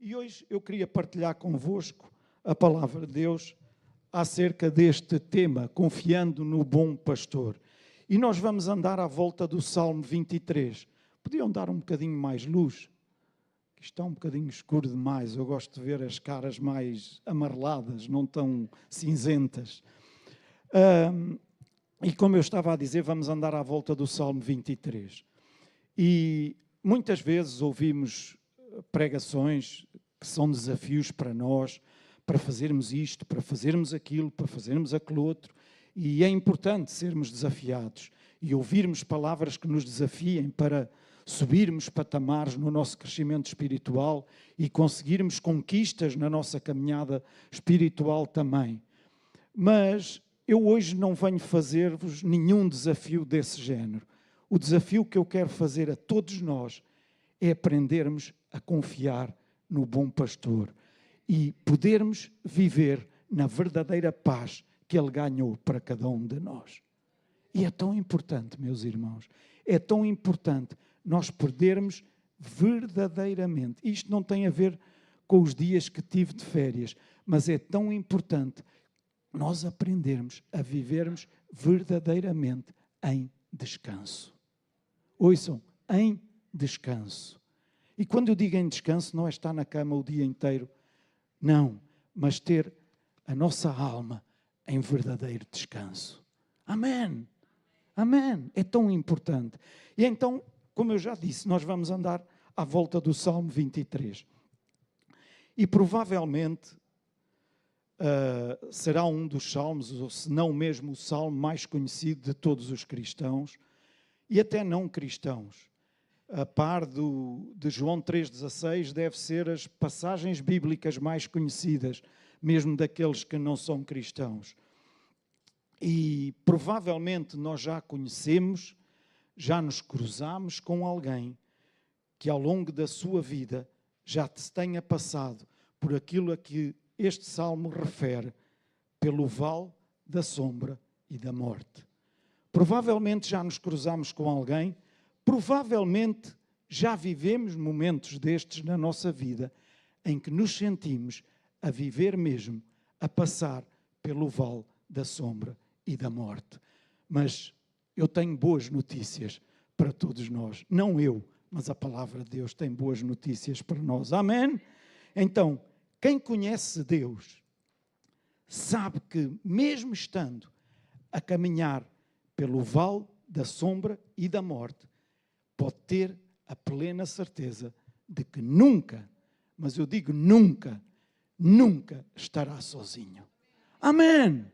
E hoje eu queria partilhar convosco a palavra de Deus acerca deste tema, confiando no bom pastor. E nós vamos andar à volta do Salmo 23. Podiam dar um bocadinho mais luz? Isto está um bocadinho escuro demais. Eu gosto de ver as caras mais amareladas, não tão cinzentas. E como eu estava a dizer, vamos andar à volta do Salmo 23. E muitas vezes ouvimos pregações que são desafios para nós, para fazermos isto, para fazermos aquilo, para fazermos aquele outro. E é importante sermos desafiados e ouvirmos palavras que nos desafiem para subirmos patamares no nosso crescimento espiritual e conseguirmos conquistas na nossa caminhada espiritual também. Mas eu hoje não venho fazer-vos nenhum desafio desse género. O desafio que eu quero fazer a todos nós é aprendermos a confiar no bom pastor e podermos viver na verdadeira paz que ele ganhou para cada um de nós. E é tão importante, meus irmãos, é tão importante nós perdermos verdadeiramente. Isto não tem a ver com os dias que tive de férias, mas é tão importante nós aprendermos a vivermos verdadeiramente em descanso. Ouçam, em descanso. E quando eu digo em descanso, não é estar na cama o dia inteiro, não, mas ter a nossa alma em verdadeiro descanso. Amém. Amém. É tão importante. E então, como eu já disse, nós vamos andar à volta do Salmo 23. E provavelmente será um dos salmos, ou se não mesmo o salmo mais conhecido de todos os cristãos e até não cristãos. A par de João 3,16 deve ser as passagens bíblicas mais conhecidas, mesmo daqueles que não são cristãos. E provavelmente nós já conhecemos, já nos cruzamos com alguém que ao longo da sua vida já se tenha passado por aquilo a que este salmo refere, pelo vale da sombra e da morte. Provavelmente já nos cruzamos com alguém, provavelmente já vivemos momentos destes na nossa vida em que nos sentimos a viver mesmo, a passar pelo vale da sombra e da morte. Mas eu tenho boas notícias para todos nós. Não eu, mas a palavra de Deus tem boas notícias para nós. Amém? Então, quem conhece Deus sabe que mesmo estando a caminhar pelo vale da sombra e da morte, pode ter a plena certeza de que nunca, mas eu digo nunca, nunca estará sozinho. Amém!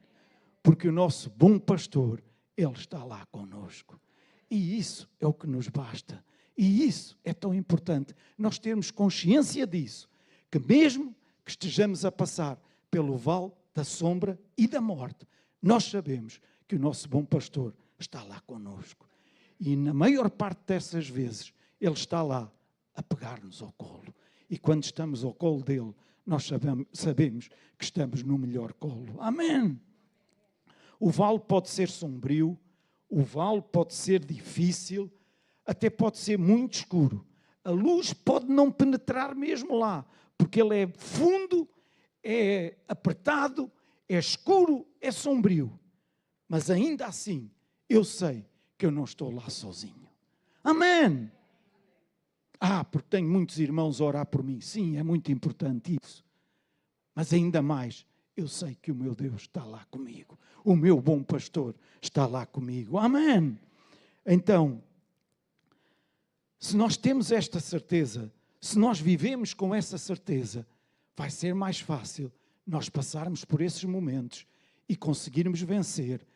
Porque o nosso bom pastor, ele está lá conosco. E isso é o que nos basta. E isso é tão importante, nós termos consciência disso, que mesmo que estejamos a passar pelo vale da sombra e da morte, nós sabemos que o nosso bom pastor está lá conosco. E na maior parte dessas vezes, ele está lá a pegar-nos ao colo. E quando estamos ao colo dele, nós sabemos que estamos no melhor colo. Amém! O vale pode ser sombrio, o vale pode ser difícil, até pode ser muito escuro. A luz pode não penetrar mesmo lá, porque ele é fundo, é apertado, é escuro, é sombrio. Mas ainda assim, eu sei que eu não estou lá sozinho. Amém! Porque tenho muitos irmãos a orar por mim. Sim, é muito importante isso. Mas ainda mais, eu sei que o meu Deus está lá comigo. O meu bom pastor está lá comigo. Amém! Então, se nós temos esta certeza, se nós vivemos com essa certeza, vai ser mais fácil nós passarmos por esses momentos e conseguirmos vencer.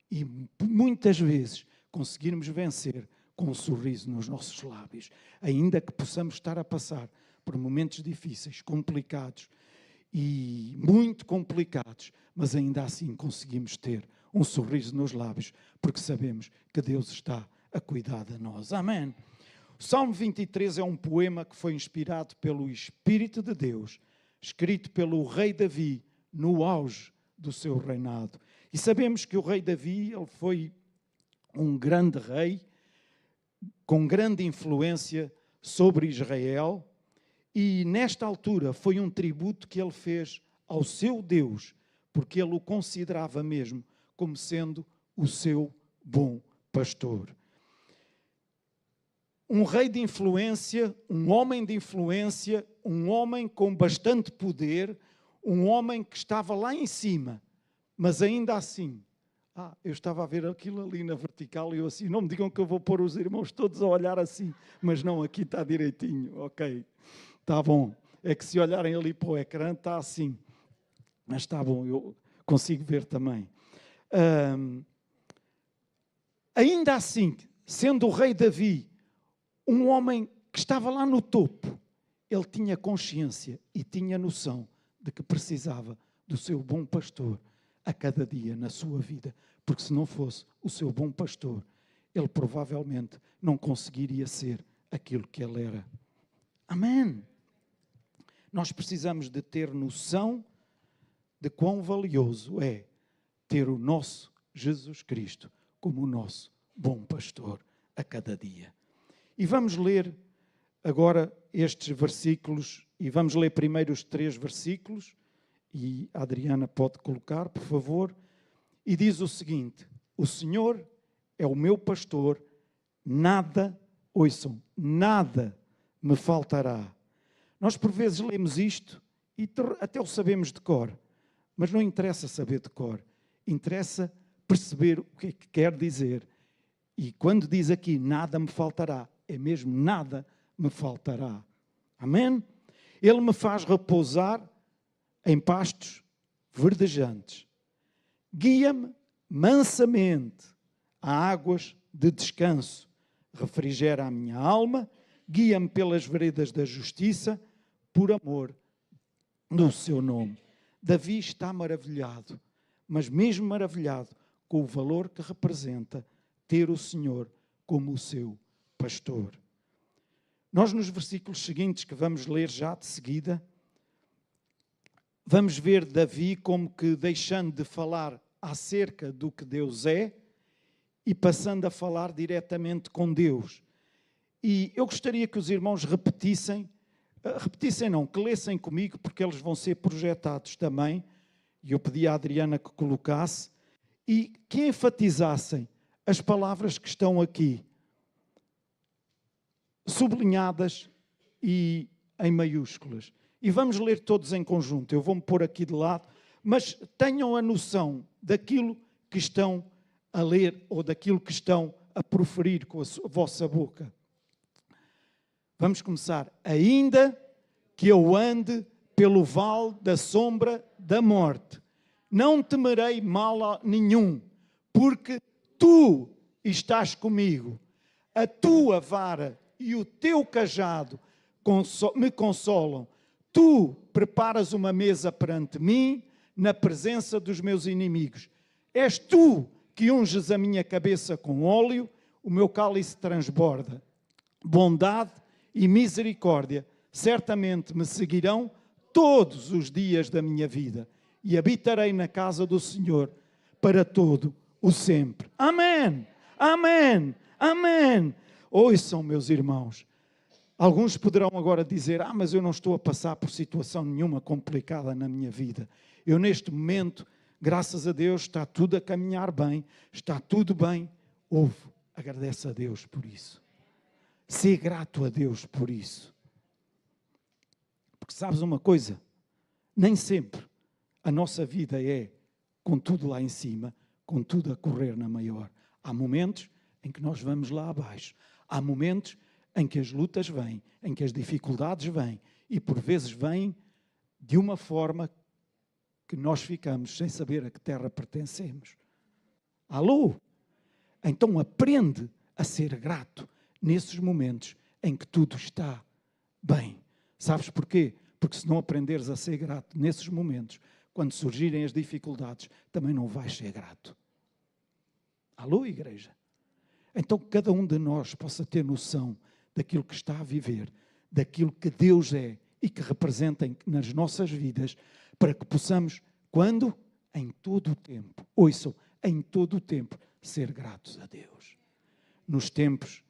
E muitas vezes conseguirmos vencer com um sorriso nos nossos lábios. Ainda que possamos estar a passar por momentos difíceis, complicados e muito complicados, mas ainda assim conseguimos ter um sorriso nos lábios, porque sabemos que Deus está a cuidar de nós. Amém? O Salmo 23 é um poema que foi inspirado pelo Espírito de Deus, escrito pelo rei Davi no auge do seu reinado. E sabemos que o rei Davi, ele foi um grande rei, com grande influência sobre Israel, E nesta altura foi um tributo que ele fez ao seu Deus, porque ele o considerava mesmo como sendo o seu bom pastor. Um rei de influência, um homem de influência, um homem com bastante poder, um homem que estava lá em cima, mas ainda assim, eu estava a ver aquilo ali na vertical e eu assim, não me digam que eu vou pôr os irmãos todos a olhar assim, mas não, aqui está direitinho, ok, está bom. É que se olharem ali para o ecrã está assim, mas está bom, eu consigo ver também. Ainda assim, sendo o rei Davi, um homem que estava lá no topo, ele tinha consciência e tinha noção de que precisava do seu bom pastor a cada dia na sua vida, porque se não fosse o seu bom pastor, ele provavelmente não conseguiria ser aquilo que ele era. Amém. Nós precisamos de ter noção de quão valioso é ter o nosso Jesus Cristo como o nosso bom pastor a cada dia. E vamos ler agora estes versículos, e vamos ler primeiro os 3 versículos, e a Adriana pode colocar, por favor, e diz o seguinte: o Senhor é o meu pastor, nada, ouçam, nada me faltará. Nós por vezes lemos isto e até o sabemos de cor, mas não interessa saber de cor, interessa perceber o que é que quer dizer. E quando diz aqui, nada me faltará, é mesmo nada me faltará. Amém? Ele me faz repousar em pastos verdejantes. Guia-me mansamente a águas de descanso. Refrigera a minha alma, guia-me pelas veredas da justiça, por amor do seu nome. Davi está maravilhado, mas mesmo maravilhado com o valor que representa ter o Senhor como o seu pastor. Nós nos versículos seguintes, que vamos ler já de seguida, vamos ver Davi como que deixando de falar acerca do que Deus é e passando a falar diretamente com Deus. E eu gostaria que os irmãos repetissem não, que lessem comigo, porque eles vão ser projetados também, e eu pedi à Adriana que colocasse, e que enfatizassem as palavras que estão aqui, sublinhadas e em maiúsculas. E vamos ler todos em conjunto. Eu vou-me pôr aqui de lado, mas tenham a noção daquilo que estão a ler ou daquilo que estão a proferir com a vossa boca. Vamos começar. Ainda que eu ande pelo vale da sombra da morte, não temerei mal nenhum, porque tu estás comigo. A tua vara e o teu cajado me consolam. Tu preparas uma mesa perante mim, na presença dos meus inimigos. És tu que unges a minha cabeça com óleo, o meu cálice transborda. Bondade e misericórdia certamente me seguirão todos os dias da minha vida, e habitarei na casa do Senhor para todo o sempre. Amém, amém, amém. Ouçam, meus irmãos, alguns poderão agora dizer, mas eu não estou a passar por situação nenhuma complicada na minha vida. Eu neste momento, graças a Deus, está tudo a caminhar bem, está tudo bem. Ouve, agradece a Deus por isso. Sê grato a Deus por isso. Porque sabes uma coisa? Nem sempre a nossa vida é com tudo lá em cima, com tudo a correr na maior. Há momentos em que nós vamos lá abaixo. Há momentos em que as lutas vêm, em que as dificuldades vêm, e por vezes vêm de uma forma que nós ficamos sem saber a que terra pertencemos. Alô? Então aprende a ser grato nesses momentos em que tudo está bem. Sabes porquê? Porque se não aprenderes a ser grato nesses momentos, quando surgirem as dificuldades, também não vais ser grato. Alô, igreja? Então que cada um de nós possa ter noção daquilo que está a viver, daquilo que Deus é e que representa nas nossas vidas, para que possamos, quando? Em todo o tempo, ouçam, em todo o tempo, ser gratos a Deus. Nos tempos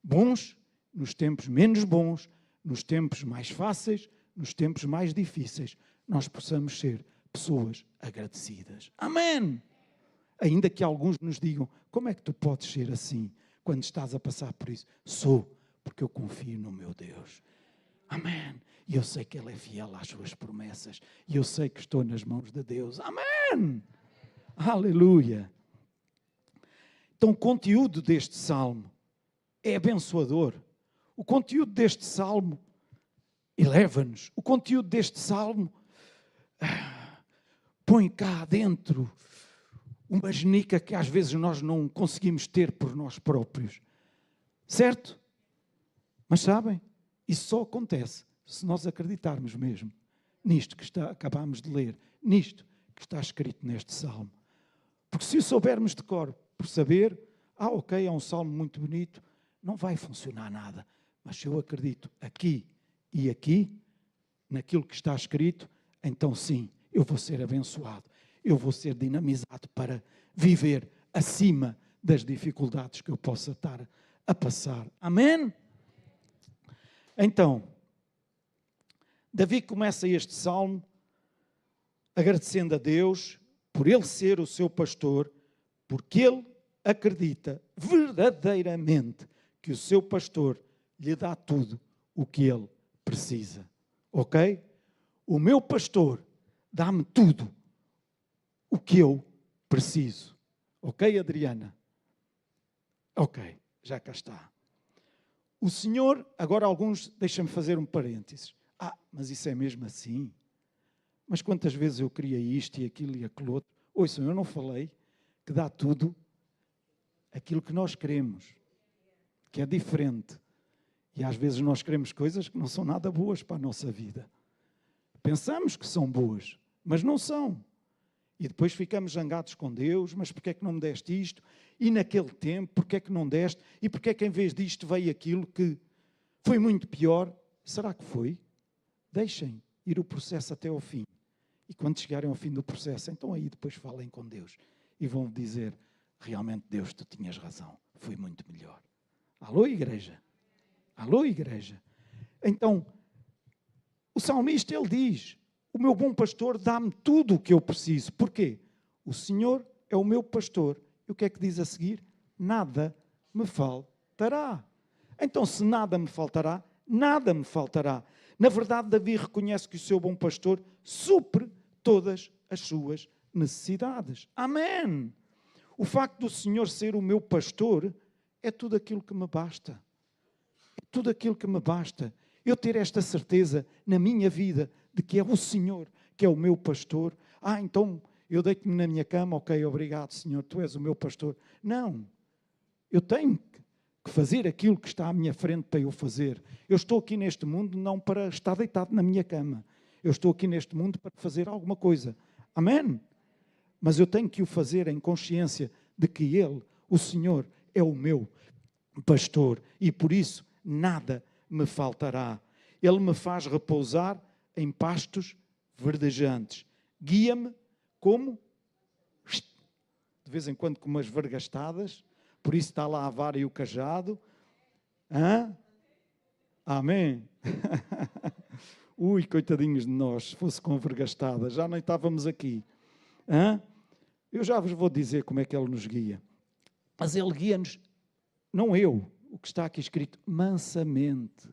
bons, nos tempos menos bons, nos tempos mais fáceis, nos tempos mais difíceis, nós possamos ser pessoas agradecidas. Amém! Ainda que alguns nos digam, como é que tu podes ser assim quando estás a passar por isso? Sou, porque eu confio no meu Deus. Amém! E eu sei que Ele é fiel às suas promessas. E eu sei que estou nas mãos de Deus. Amém! Aleluia! Então o conteúdo deste salmo é abençoador. O conteúdo deste salmo eleva-nos. O conteúdo deste salmo põe cá dentro uma genica que às vezes nós não conseguimos ter por nós próprios. Certo? Mas sabem, isso só acontece se nós acreditarmos mesmo nisto que acabamos de ler, nisto que está escrito neste salmo. Porque se o soubermos de cor, por saber, ok, é um salmo muito bonito, não vai funcionar nada. Mas se eu acredito aqui e aqui, naquilo que está escrito, então sim, eu vou ser abençoado. Eu vou ser dinamizado para viver acima das dificuldades que eu possa estar a passar. Amém? Então, Davi começa este salmo agradecendo a Deus por Ele ser o seu pastor, porque Ele acredita verdadeiramente que o seu pastor lhe dá tudo o que ele precisa. Ok? O meu pastor dá-me tudo o que eu preciso. Ok, Adriana? Ok, já cá está. O Senhor, agora alguns, deixa-me fazer um parênteses. Mas isso é mesmo assim? Mas quantas vezes eu queria isto e aquilo e aquilo outro? Ouçam, eu não falei que dá tudo aquilo que nós queremos, que é diferente. E às vezes nós queremos coisas que não são nada boas para a nossa vida. Pensamos que são boas, mas não são. E depois ficamos zangados com Deus, mas porquê é que não me deste isto? E naquele tempo, porquê é que não deste? E porquê é que em vez disto veio aquilo que foi muito pior? Será que foi? Deixem ir o processo até ao fim. E quando chegarem ao fim do processo, então aí depois falem com Deus. E vão dizer, realmente Deus, tu tinhas razão, foi muito melhor. Alô, igreja? Alô, igreja? Então, o salmista, ele diz, o meu bom pastor dá-me tudo o que eu preciso. Porquê? O Senhor é o meu pastor. E o que é que diz a seguir? Nada me faltará. Então, se nada me faltará, nada me faltará. Na verdade, Davi reconhece que o seu bom pastor supre todas as suas necessidades. Amém! O facto do Senhor ser o meu pastor é tudo aquilo que me basta. É tudo aquilo que me basta. Eu ter esta certeza na minha vida de que é o Senhor que é o meu pastor. Então eu deito-me na minha cama, ok, obrigado Senhor, tu és o meu pastor. Não, eu tenho que fazer aquilo que está à minha frente para eu fazer. Eu estou aqui neste mundo não para estar deitado na minha cama. Eu estou aqui neste mundo para fazer alguma coisa. Amém? Mas eu tenho que o fazer em consciência de que Ele, o Senhor, é o meu pastor e por isso nada me faltará. Ele me faz repousar em pastos verdejantes. Guia-me como? De vez em quando com umas vergastadas, por isso está lá a vara e o cajado. Amém? Ui, coitadinhos de nós, se fosse com vergastadas, já nem estávamos aqui. Eu já vos vou dizer como é que Ele nos guia. Mas Ele guia-nos, não eu, o que está aqui escrito, mansamente.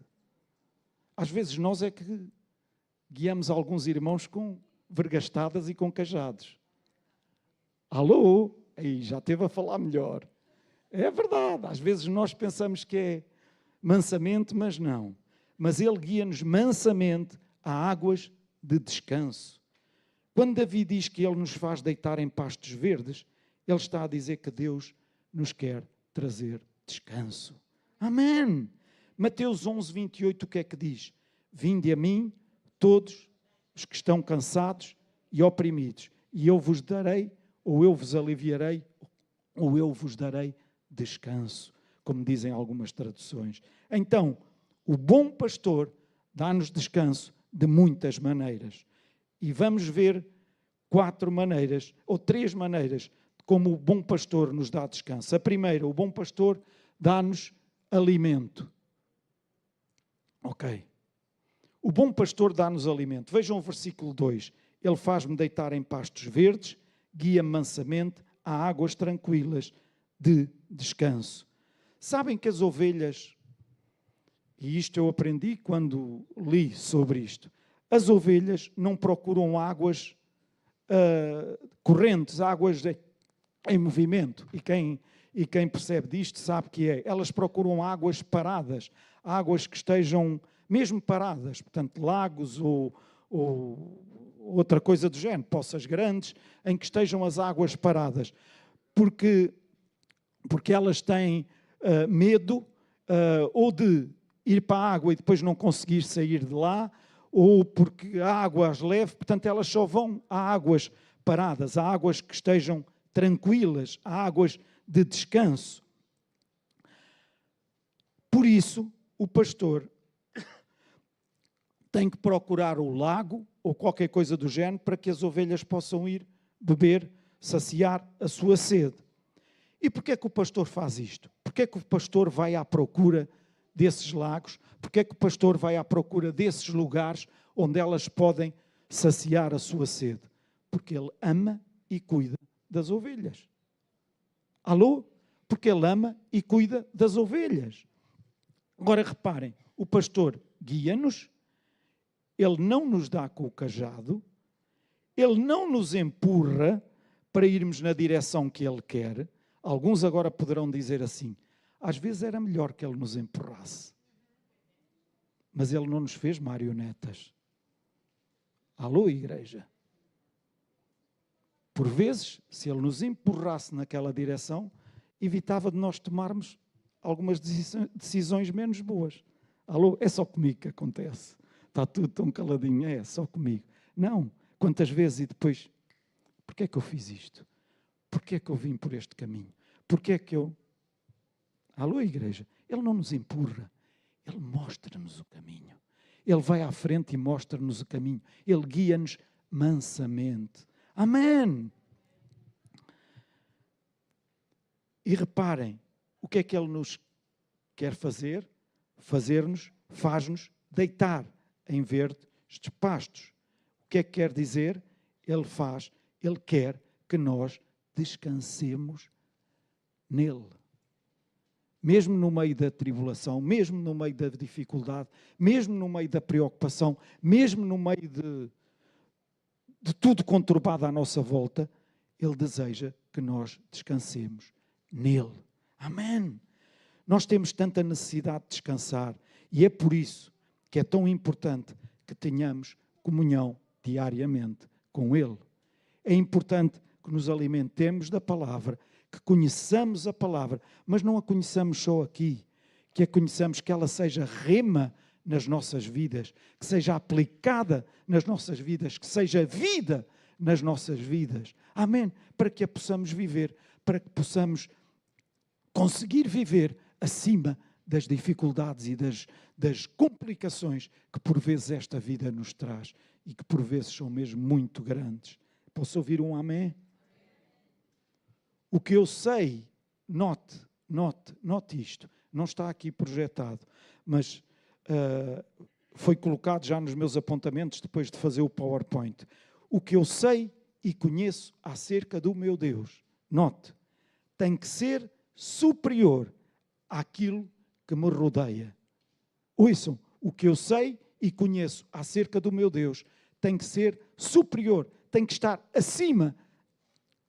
Às vezes nós é que guiamos alguns irmãos com vergastadas e com cajados. Alô? Aí já esteve a falar melhor. É verdade, às vezes nós pensamos que é mansamente, mas não. Mas Ele guia-nos mansamente a águas de descanso. Quando Davi diz que Ele nos faz deitar em pastos verdes, Ele está a dizer que Deus nos quer trazer descanso. Amém! Mateus 11, 28, o que é que diz? Vinde a mim, todos os que estão cansados e oprimidos, e eu vos darei, ou eu vos aliviarei, ou eu vos darei descanso, como dizem algumas traduções. Então, o bom pastor dá-nos descanso de muitas maneiras. E vamos ver 4 maneiras, ou 3 maneiras, de como o bom pastor nos dá descanso. A primeira, o bom pastor dá-nos alimento. Ok, O bom pastor dá-nos alimento. Vejam o versículo 2. Ele faz-me deitar em pastos verdes, guia-me mansamente a águas tranquilas de descanso. Sabem que as ovelhas, e isto eu aprendi quando li sobre isto, as ovelhas não procuram águas correntes, águas em movimento. E quem percebe disto sabe que é. Elas procuram águas paradas, águas que estejam mesmo paradas, portanto, lagos ou outra coisa do género, poças grandes, em que estejam as águas paradas. Porque elas têm medo ou de ir para a água e depois não conseguir sair de lá, ou porque a água as leve, portanto, elas só vão a águas paradas, a águas que estejam tranquilas, a águas de descanso. Por isso, o pastor tem que procurar o lago ou qualquer coisa do género para que as ovelhas possam ir beber, saciar a sua sede. E porquê é que o pastor faz isto? Porquê é que o pastor vai à procura desses lagos? Porquê é que o pastor vai à procura desses lugares onde elas podem saciar a sua sede? Porque ele ama e cuida das ovelhas. Alô? Porque ele ama e cuida das ovelhas. Agora reparem, o pastor guia-nos, ele não nos dá com o cajado, ele não nos empurra para irmos na direção que ele quer. Alguns agora poderão dizer assim, às vezes era melhor que ele nos empurrasse. Mas ele não nos fez marionetas. Alô, igreja? Por vezes, se ele nos empurrasse naquela direção, evitava de nós tomarmos algumas decisões menos boas. Alô? É só comigo que acontece. Está tudo tão caladinho. É só comigo. Não. Quantas vezes e depois, porquê é que eu fiz isto? Porquê é que eu vim por este caminho? Porquê é que eu... Alô, igreja? Ele não nos empurra. Ele mostra-nos o caminho. Ele vai à frente e mostra-nos o caminho. Ele guia-nos mansamente. Amém! E reparem, o que é que ele nos quer fazer? Faz-nos deitar em verdes pastos. O que é que quer dizer? Ele quer que nós descansemos nele. Mesmo no meio da tribulação, mesmo no meio da dificuldade, mesmo no meio da preocupação, mesmo no meio de tudo conturbado à nossa volta, ele deseja que nós descansemos nele. Amém! Nós temos tanta necessidade de descansar e é por isso que é tão importante que tenhamos comunhão diariamente com ele. É importante que nos alimentemos da palavra, que conheçamos a palavra, mas não a conheçamos só aqui, que a conheçamos, que ela seja rema nas nossas vidas, que seja aplicada nas nossas vidas, que seja vida nas nossas vidas. Amém? Para que a possamos viver, para que possamos conseguir viver acima das dificuldades e das complicações que por vezes esta vida nos traz e que por vezes são mesmo muito grandes. Posso ouvir um amém? O que eu sei, note isto, não está aqui projetado, mas foi colocado já nos meus apontamentos depois de fazer o PowerPoint. O que eu sei e conheço acerca do meu Deus, note, tem que ser superior àquilo que me rodeia. Ouçam, o que eu sei e conheço acerca do meu Deus tem que ser superior, tem que estar acima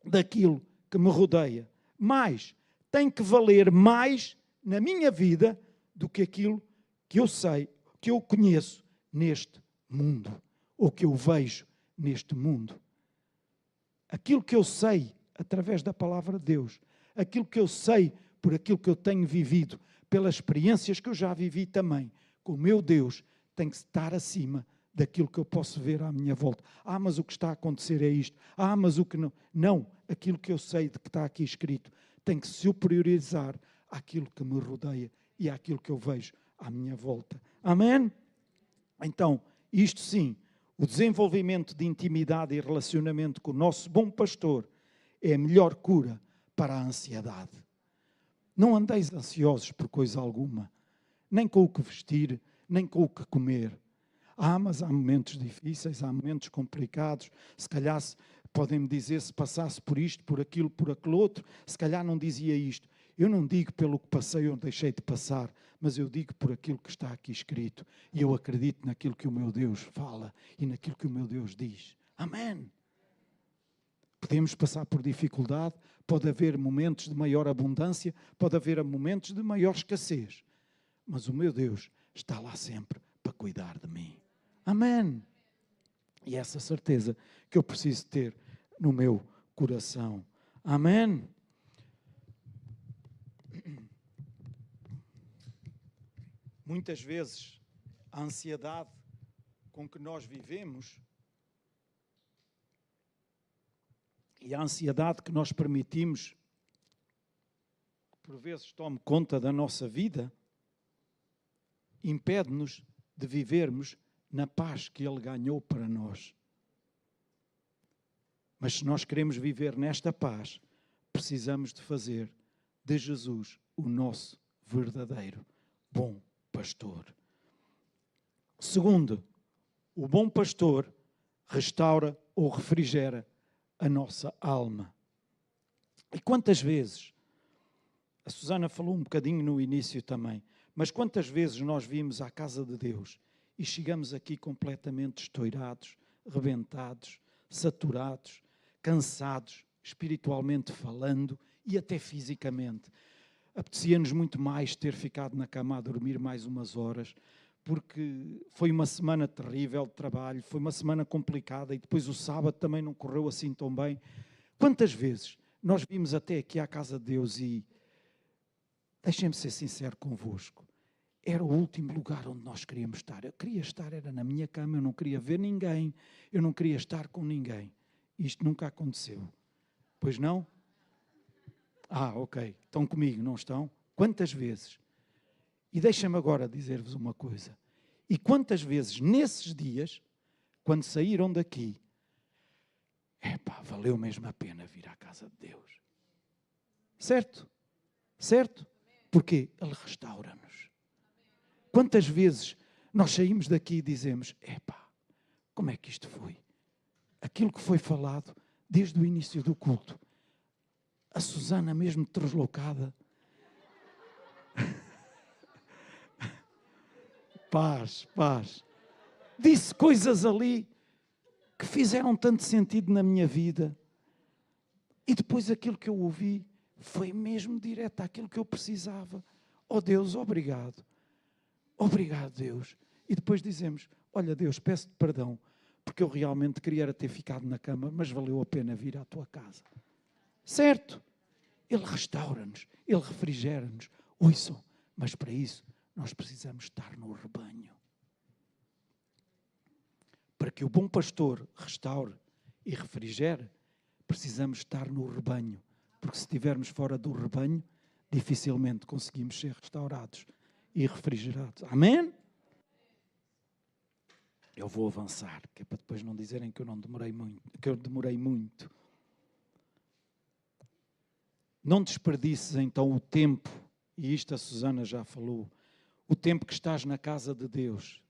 daquilo que me rodeia. Mas tem que valer mais na minha vida do que aquilo que eu sei, que eu conheço neste mundo, ou que eu vejo neste mundo. Aquilo que eu sei através da palavra de Deus, aquilo que eu sei por aquilo que eu tenho vivido, pelas experiências que eu já vivi também, com o meu Deus, tem que estar acima daquilo que eu posso ver à minha volta. Ah, mas o que está a acontecer é isto. Ah, mas o que não... Não, aquilo que eu sei de que está aqui escrito tem que superiorizar àquilo que me rodeia e àquilo que eu vejo à minha volta. Amém? Então, isto sim, o desenvolvimento de intimidade e relacionamento com o nosso bom pastor é a melhor cura para a ansiedade. Não andeis ansiosos por coisa alguma, nem com o que vestir, nem com o que comer. Mas há momentos difíceis, há momentos complicados. Se calhar podem-me dizer, se passasse por isto, por aquilo, por aquele outro, se calhar não dizia isto. Eu não digo pelo que passei ou deixei de passar, mas eu digo por aquilo que está aqui escrito. E eu acredito naquilo que o meu Deus fala e naquilo que o meu Deus diz. Amém. Podemos passar por dificuldade, pode haver momentos de maior abundância, pode haver momentos de maior escassez. Mas o meu Deus está lá sempre para cuidar de mim. Amém. E essa certeza que eu preciso ter no meu coração. Amém. Muitas vezes a ansiedade com que nós vivemos e a ansiedade que nós permitimos que por vezes tome conta da nossa vida impede-nos de vivermos na paz que Ele ganhou para nós. Mas se nós queremos viver nesta paz, precisamos de fazer de Jesus o nosso verdadeiro bom pastor. Segundo, o bom pastor restaura ou refrigera a nossa alma. E quantas vezes, a Susana falou um bocadinho no início também, mas quantas vezes nós vimos à casa de Deus e chegamos aqui completamente estourados, rebentados, saturados, cansados, espiritualmente falando e até fisicamente. Apetecia-nos muito mais ter ficado na cama a dormir mais umas horas, porque foi uma semana terrível de trabalho, foi uma semana complicada e depois o sábado também não correu assim tão bem. Quantas vezes nós vimos até aqui à casa de Deus e, deixem-me ser sincero convosco, era o último lugar onde nós queríamos estar. Eu queria estar, era na minha cama, eu não queria ver ninguém, eu não queria estar com ninguém. Isto nunca aconteceu. Pois não? Ok. Estão comigo, não estão? Quantas vezes? E deixa-me agora dizer-vos uma coisa. E quantas vezes nesses dias, quando saíram daqui, valeu mesmo a pena vir à casa de Deus. Certo? Certo? Porque Ele restaura-nos. Quantas vezes nós saímos daqui e dizemos, como é que isto foi? Aquilo que foi falado desde o início do culto. A Susana mesmo deslocada. Paz. Disse coisas ali que fizeram tanto sentido na minha vida. E depois aquilo que eu ouvi foi mesmo direto àquilo que eu precisava. Oh Deus, obrigado. Obrigado, Deus. E depois dizemos, olha Deus, peço-te perdão, porque eu realmente queria ter ficado na cama, mas valeu a pena vir à tua casa. Certo? Ele restaura-nos, Ele refrigera-nos. Ouçam, mas para isso nós precisamos estar no rebanho. Para que o bom pastor restaure e refrigere, precisamos estar no rebanho. Porque se estivermos fora do rebanho, dificilmente conseguimos ser restaurados e refrigerados. Amém? Eu vou avançar, que é para depois não dizerem que eu demorei muito. Não desperdices então o tempo, e isto a Susana já falou, o tempo que estás na casa de Deus.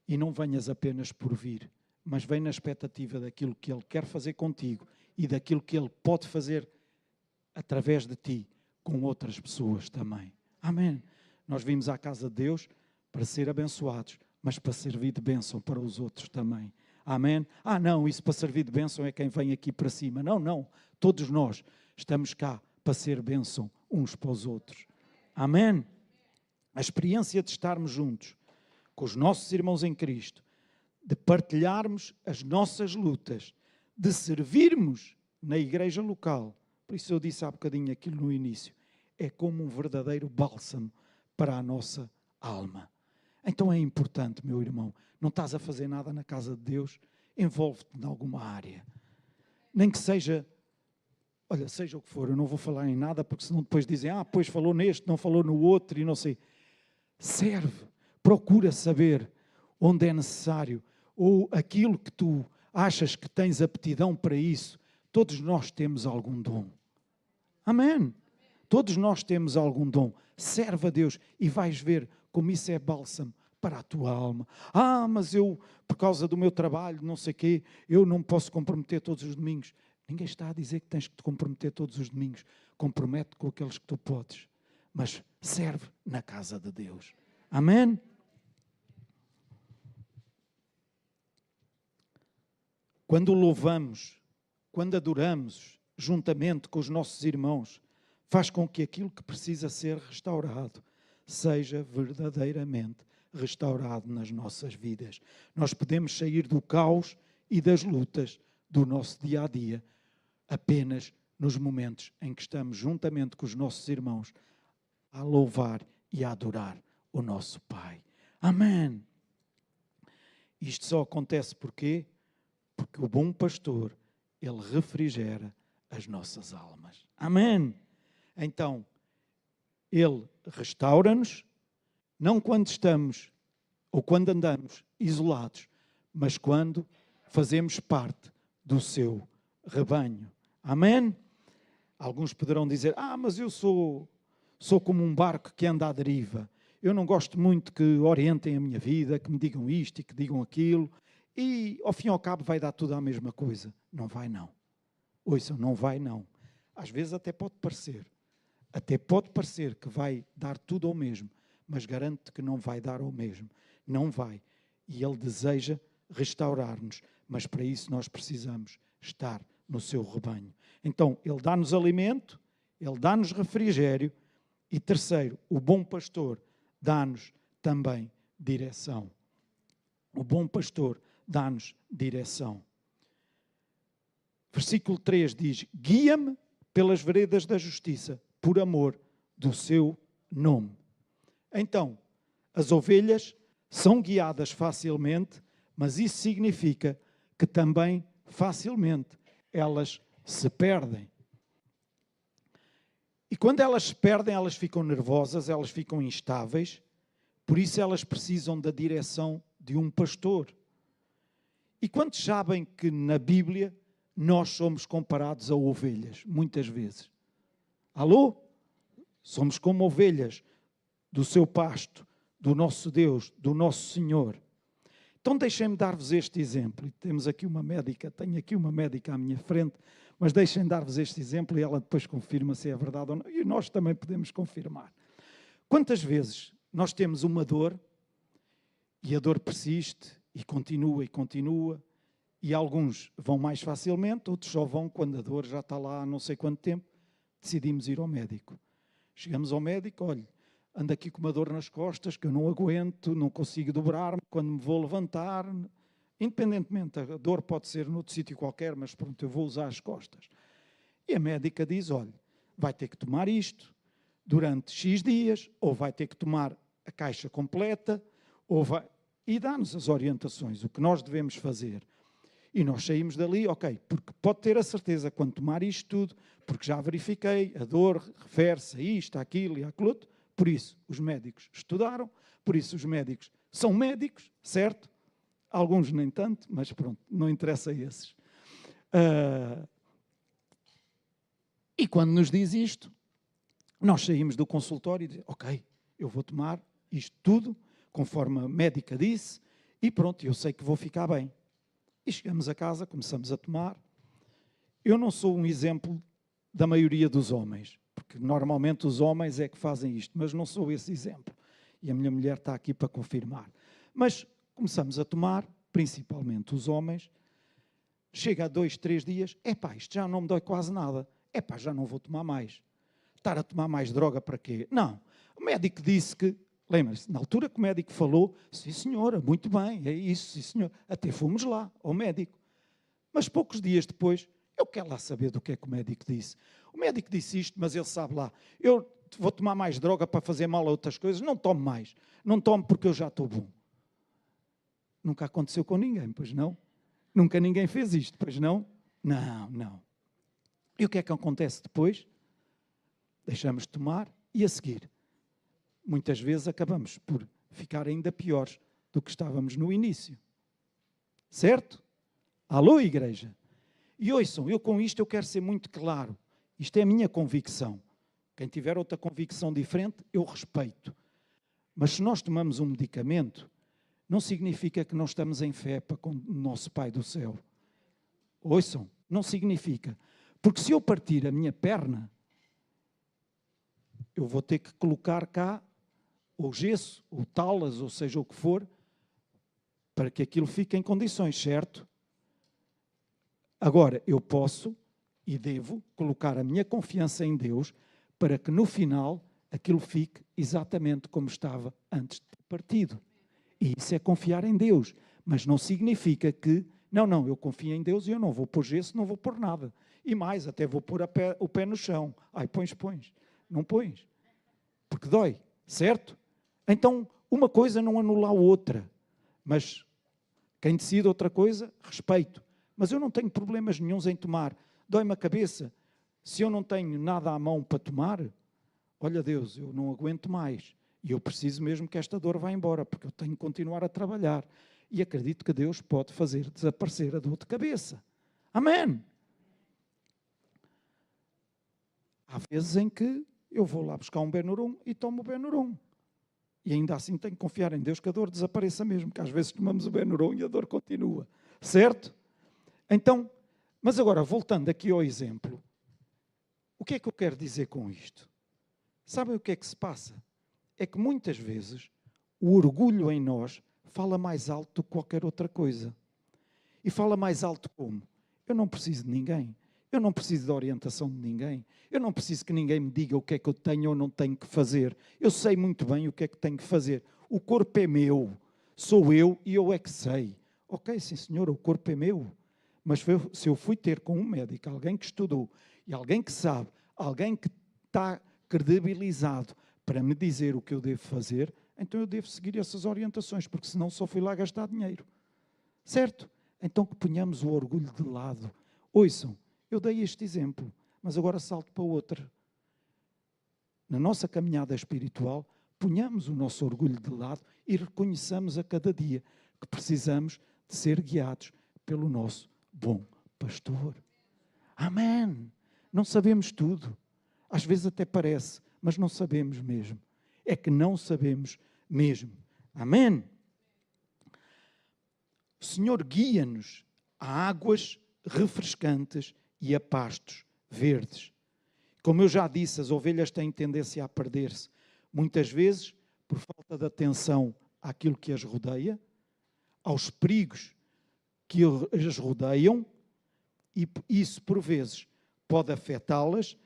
E não venhas apenas por vir, mas vem na expectativa daquilo que Ele quer fazer contigo e daquilo que Ele pode fazer através de ti com outras pessoas também. Amém. Nós vimos à casa de Deus para ser abençoados, mas para servir de bênção para os outros também. Amém? Não, isso para servir de bênção é quem vem aqui para cima. Não. Todos nós estamos cá para ser bênção uns para os outros. Amém? A experiência de estarmos juntos com os nossos irmãos em Cristo, de partilharmos as nossas lutas, de servirmos na igreja local. Por isso eu disse há bocadinho aquilo no início. É como um verdadeiro bálsamo para a nossa alma. Então é importante, meu irmão, não estás a fazer nada na casa de Deus, envolve-te em alguma área. Nem que seja, seja o que for, eu não vou falar em nada, porque senão depois dizem, pois falou neste, não falou no outro, e não sei. Serve, procura saber onde é necessário, ou aquilo que tu achas que tens aptidão para isso. Todos nós temos algum dom. Amém? Todos nós temos algum dom. Serve a Deus e vais ver como isso é bálsamo para a tua alma. Mas eu, por causa do meu trabalho, não sei o quê, eu não me posso comprometer todos os domingos. Ninguém está a dizer que tens que te comprometer todos os domingos. Compromete com aqueles que tu podes. Mas serve na casa de Deus. Amém? Quando louvamos, quando adoramos, juntamente com os nossos irmãos, faz com que aquilo que precisa ser restaurado seja verdadeiramente restaurado nas nossas vidas. Nós podemos sair do caos e das lutas do nosso dia-a-dia apenas nos momentos em que estamos juntamente com os nossos irmãos a louvar e a adorar o nosso Pai. Amém! Isto só acontece porquê? Porque o bom pastor, ele refrigera as nossas almas. Amém! Então, ele restaura-nos, não quando estamos ou quando andamos isolados, mas quando fazemos parte do seu rebanho. Amém? Alguns poderão dizer, mas eu sou como um barco que anda à deriva. Eu não gosto muito que orientem a minha vida, que me digam isto e que digam aquilo. E, ao fim e ao cabo, vai dar tudo a mesma coisa. Não vai, não. Ouçam, não vai, não. Às vezes até pode parecer. Até pode parecer que vai dar tudo ao mesmo, mas garanto-te que não vai dar ao mesmo. Não vai. E Ele deseja restaurar-nos, mas para isso nós precisamos estar no seu rebanho. Então, Ele dá-nos alimento, Ele dá-nos refrigério e, terceiro, o bom pastor dá-nos também direção. O bom pastor dá-nos direção. Versículo 3 diz, guia-me pelas veredas da justiça, por amor do seu nome. Então, as ovelhas são guiadas facilmente, mas isso significa que também facilmente elas se perdem. E quando elas se perdem, elas ficam nervosas, elas ficam instáveis, por isso elas precisam da direção de um pastor. E quantos sabem que na Bíblia nós somos comparados a ovelhas, muitas vezes? Alô? Somos como ovelhas do seu pasto, do nosso Deus, do nosso Senhor. Então deixem-me dar-vos este exemplo. Temos aqui uma médica, tenho aqui uma médica à minha frente, mas deixem-me dar-vos este exemplo e ela depois confirma se é verdade ou não. E nós também podemos confirmar. Quantas vezes nós temos uma dor e a dor persiste e continua, e alguns vão mais facilmente, outros só vão quando a dor já está lá há não sei quanto tempo, decidimos ir ao médico. Chegamos ao médico, olha, ando aqui com uma dor nas costas que eu não aguento, não consigo dobrar-me quando me vou levantar. Independentemente, a dor pode ser noutro sítio qualquer, mas pronto, eu vou usar as costas. E a médica diz, olha, vai ter que tomar isto durante X dias, ou vai ter que tomar a caixa completa, e dá-nos as orientações, o que nós devemos fazer. E nós saímos dali, ok, porque pode ter a certeza quando tomar isto tudo, porque já verifiquei, a dor refere-se a isto, àquilo e àquilo outro. Por isso, os médicos estudaram, por isso os médicos são médicos, certo? Alguns nem tanto, mas pronto, não interessa a esses. E quando nos diz isto, nós saímos do consultório e dizemos, ok, eu vou tomar isto tudo, conforme a médica disse, e pronto, eu sei que vou ficar bem. E chegamos a casa, começamos a tomar. Eu não sou um exemplo da maioria dos homens, porque normalmente os homens é que fazem isto, mas não sou esse exemplo. E a minha mulher está aqui para confirmar. Mas começamos a tomar, principalmente os homens, chega a 2, 3 dias, isto já não me dói quase nada, já não vou tomar mais. Estar a tomar mais droga para quê? Não, o médico disse que, lembra-se, na altura que o médico falou, sim senhora, muito bem, é isso, sim senhor, até fomos lá ao médico. Mas poucos dias depois, eu quero lá saber do que é que o médico disse. O médico disse isto, mas ele sabe lá, eu vou tomar mais droga para fazer mal a outras coisas, não tomo mais, não tomo porque eu já estou bom. Nunca aconteceu com ninguém, pois não? Nunca ninguém fez isto, pois não? Não. E o que é que acontece depois? Deixamos de tomar e a seguir. Muitas vezes acabamos por ficar ainda piores do que estávamos no início. Certo? Alô, igreja? E ouçam, eu com isto eu quero ser muito claro. Isto é a minha convicção. Quem tiver outra convicção diferente, eu respeito. Mas se nós tomamos um medicamento, não significa que não estamos em fé para com o nosso Pai do céu. Ouçam, não significa. Porque se eu partir a minha perna, eu vou ter que colocar cá ou gesso, ou talas, ou seja o que for, para que aquilo fique em condições, certo? Agora, eu posso e devo colocar a minha confiança em Deus para que no final aquilo fique exatamente como estava antes de ter partido. E isso é confiar em Deus. Mas não significa que, não, eu confio em Deus e eu não vou pôr gesso, não vou pôr nada. E mais, até vou pôr o pé no chão. Ai, pões. Não pões. Porque dói, certo? Então, uma coisa não anula a outra. Mas quem decide outra coisa, respeito. Mas eu não tenho problemas nenhuns em tomar. Dói-me a cabeça. Se eu não tenho nada à mão para tomar, olha Deus, eu não aguento mais. E eu preciso mesmo que esta dor vá embora, porque eu tenho que continuar a trabalhar. E acredito que Deus pode fazer desaparecer a dor de cabeça. Amém! Há vezes em que eu vou lá buscar um Benuron e tomo o Benuron. E ainda assim tenho que confiar em Deus que a dor desapareça mesmo, porque às vezes tomamos o Benuron e a dor continua. Certo? Então, mas agora, voltando aqui ao exemplo, o que é que eu quero dizer com isto? Sabem o que é que se passa? É que muitas vezes o orgulho em nós fala mais alto do que qualquer outra coisa. E fala mais alto como? Eu não preciso de ninguém. Eu não preciso de orientação de ninguém. Eu não preciso que ninguém me diga o que é que eu tenho ou não tenho que fazer. Eu sei muito bem o que é que tenho que fazer. O corpo é meu. Sou eu e eu é que sei. Ok, sim senhor, o corpo é meu. Mas se eu fui ter com um médico, alguém que estudou e alguém que sabe, alguém que está credibilizado para me dizer o que eu devo fazer, então eu devo seguir essas orientações, porque senão só fui lá gastar dinheiro. Certo? Então que ponhamos o orgulho de lado. Ouçam, eu dei este exemplo, mas agora salto para outra. Na nossa caminhada espiritual, ponhamos o nosso orgulho de lado e reconheçamos a cada dia que precisamos de ser guiados pelo nosso bom pastor. Amém! Não sabemos tudo. Às vezes até parece, mas não sabemos mesmo. É que não sabemos mesmo. Amém? O Senhor guia-nos a águas refrescantes e a pastos verdes. Como eu já disse, as ovelhas têm tendência a perder-se. Muitas vezes, por falta de atenção àquilo que as rodeia, aos perigos que as rodeiam, e isso, por vezes, pode afetá-las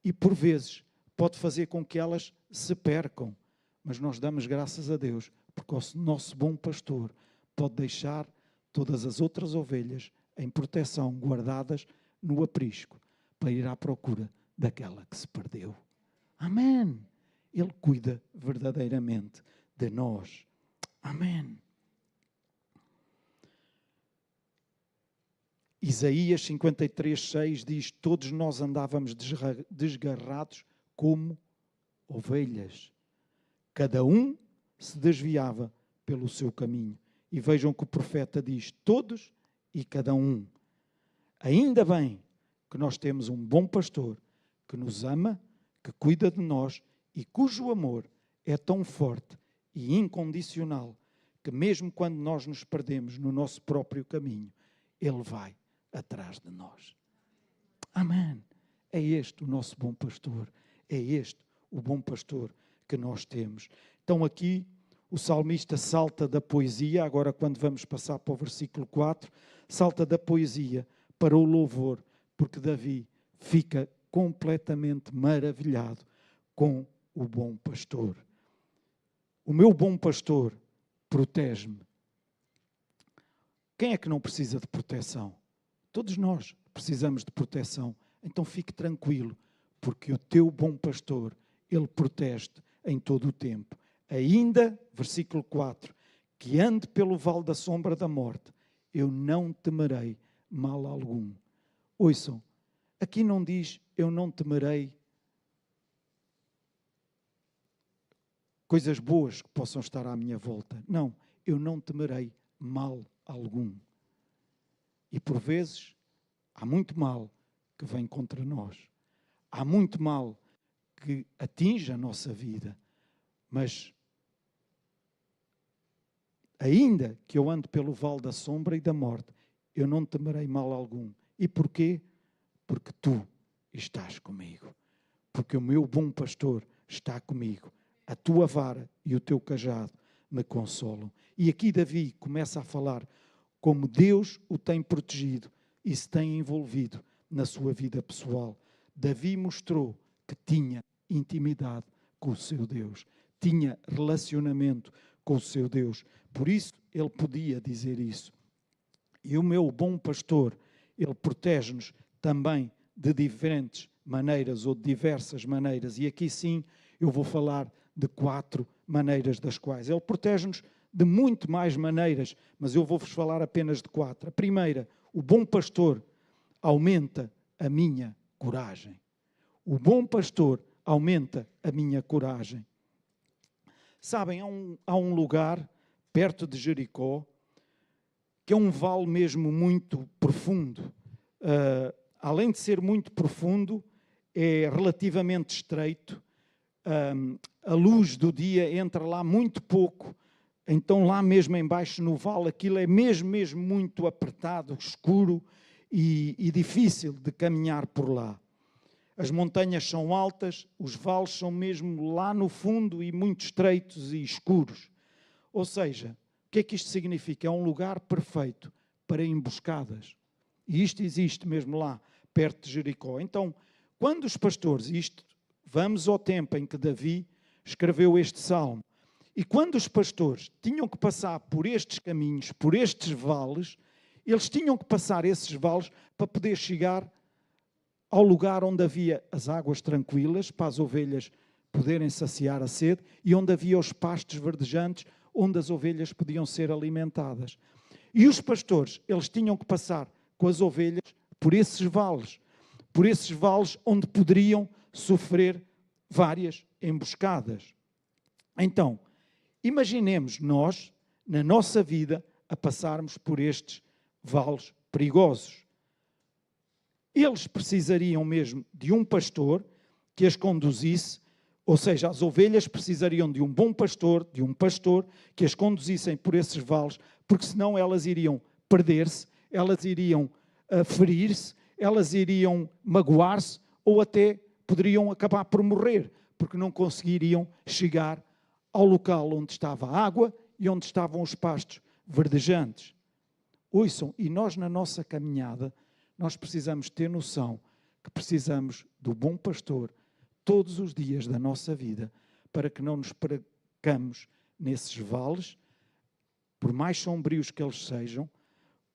e, por vezes, pode fazer com que elas se percam. Mas nós damos graças a Deus, porque o nosso bom pastor pode deixar todas as outras ovelhas em proteção, guardadas no aprisco, para ir à procura daquela que se perdeu. Amém! Ele cuida verdadeiramente de nós. Amém! Isaías 53:6 diz: todos nós andávamos desgarrados como ovelhas. Cada um se desviava pelo seu caminho. E vejam que o profeta diz: todos e cada um. Ainda bem que nós temos um bom pastor que nos ama, que cuida de nós e cujo amor é tão forte e incondicional que mesmo quando nós nos perdemos no nosso próprio caminho, Ele vai atrás de nós. Amém. É este o nosso bom pastor. É este o bom pastor que nós temos. Então aqui o salmista salta da poesia, agora quando vamos passar para o versículo 4, salta da poesia para o louvor, porque Davi fica completamente maravilhado com o bom pastor. O meu bom pastor protege-me. Quem é que não precisa de proteção? Todos nós precisamos de proteção. Então fique tranquilo, porque o teu bom pastor, ele protege-te em todo o tempo. Ainda, versículo 4, que ande pelo vale da sombra da morte, eu não temerei mal algum. Ouçam, aqui não diz eu não temerei coisas boas que possam estar à minha volta. Não, eu não temerei mal algum. E por vezes há muito mal que vem contra nós. Há muito mal que atinge a nossa vida. Mas ainda que eu ande pelo vale da sombra e da morte, eu não temerei mal algum. E porquê? Porque tu estás comigo. Porque o meu bom pastor está comigo. A tua vara e o teu cajado me consolam. E aqui Davi começa a falar como Deus o tem protegido e se tem envolvido na sua vida pessoal. Davi mostrou que tinha intimidade com o seu Deus, tinha relacionamento com o seu Deus. Por isso ele podia dizer isso. E o meu bom pastor, ele protege-nos também de diferentes maneiras ou de diversas maneiras. E aqui sim eu vou falar de 4 maneiras das quais. Ele protege-nos de muito mais maneiras, mas eu vou-vos falar apenas de 4. A primeira, o bom pastor aumenta a minha coragem. O bom pastor aumenta a minha coragem. Sabem, há um lugar perto de Jericó, que é um vale mesmo muito profundo. Além de ser muito profundo, é relativamente estreito. A luz do dia entra lá muito pouco. Então lá mesmo embaixo no vale, aquilo é mesmo muito apertado, escuro e difícil de caminhar por lá. As montanhas são altas, os vales são mesmo lá no fundo e muito estreitos e escuros. Ou seja, o que é que isto significa? É um lugar perfeito para emboscadas. E isto existe mesmo lá, perto de Jericó. Então, quando os pastores, vamos ao tempo em que Davi escreveu este salmo, e quando os pastores tinham que passar por estes caminhos, por estes vales, eles tinham que passar esses vales para poder chegar ao lugar onde havia as águas tranquilas, para as ovelhas poderem saciar a sede, e onde havia os pastos verdejantes, onde as ovelhas podiam ser alimentadas. E os pastores, eles tinham que passar com as ovelhas por esses vales onde poderiam sofrer várias emboscadas. Então, imaginemos nós, na nossa vida, a passarmos por estes vales perigosos. Eles precisariam mesmo de um pastor que as conduzisse, ou seja, as ovelhas precisariam de um bom pastor, de um pastor que as conduzissem por esses vales, porque senão elas iriam perder-se, elas iriam ferir-se, elas iriam magoar-se ou até poderiam acabar por morrer, porque não conseguiriam chegar ao local onde estava a água e onde estavam os pastos verdejantes. Ouçam, e nós na nossa caminhada, nós precisamos ter noção que precisamos do bom pastor todos os dias da nossa vida para que não nos percamos nesses vales, por mais sombrios que eles sejam,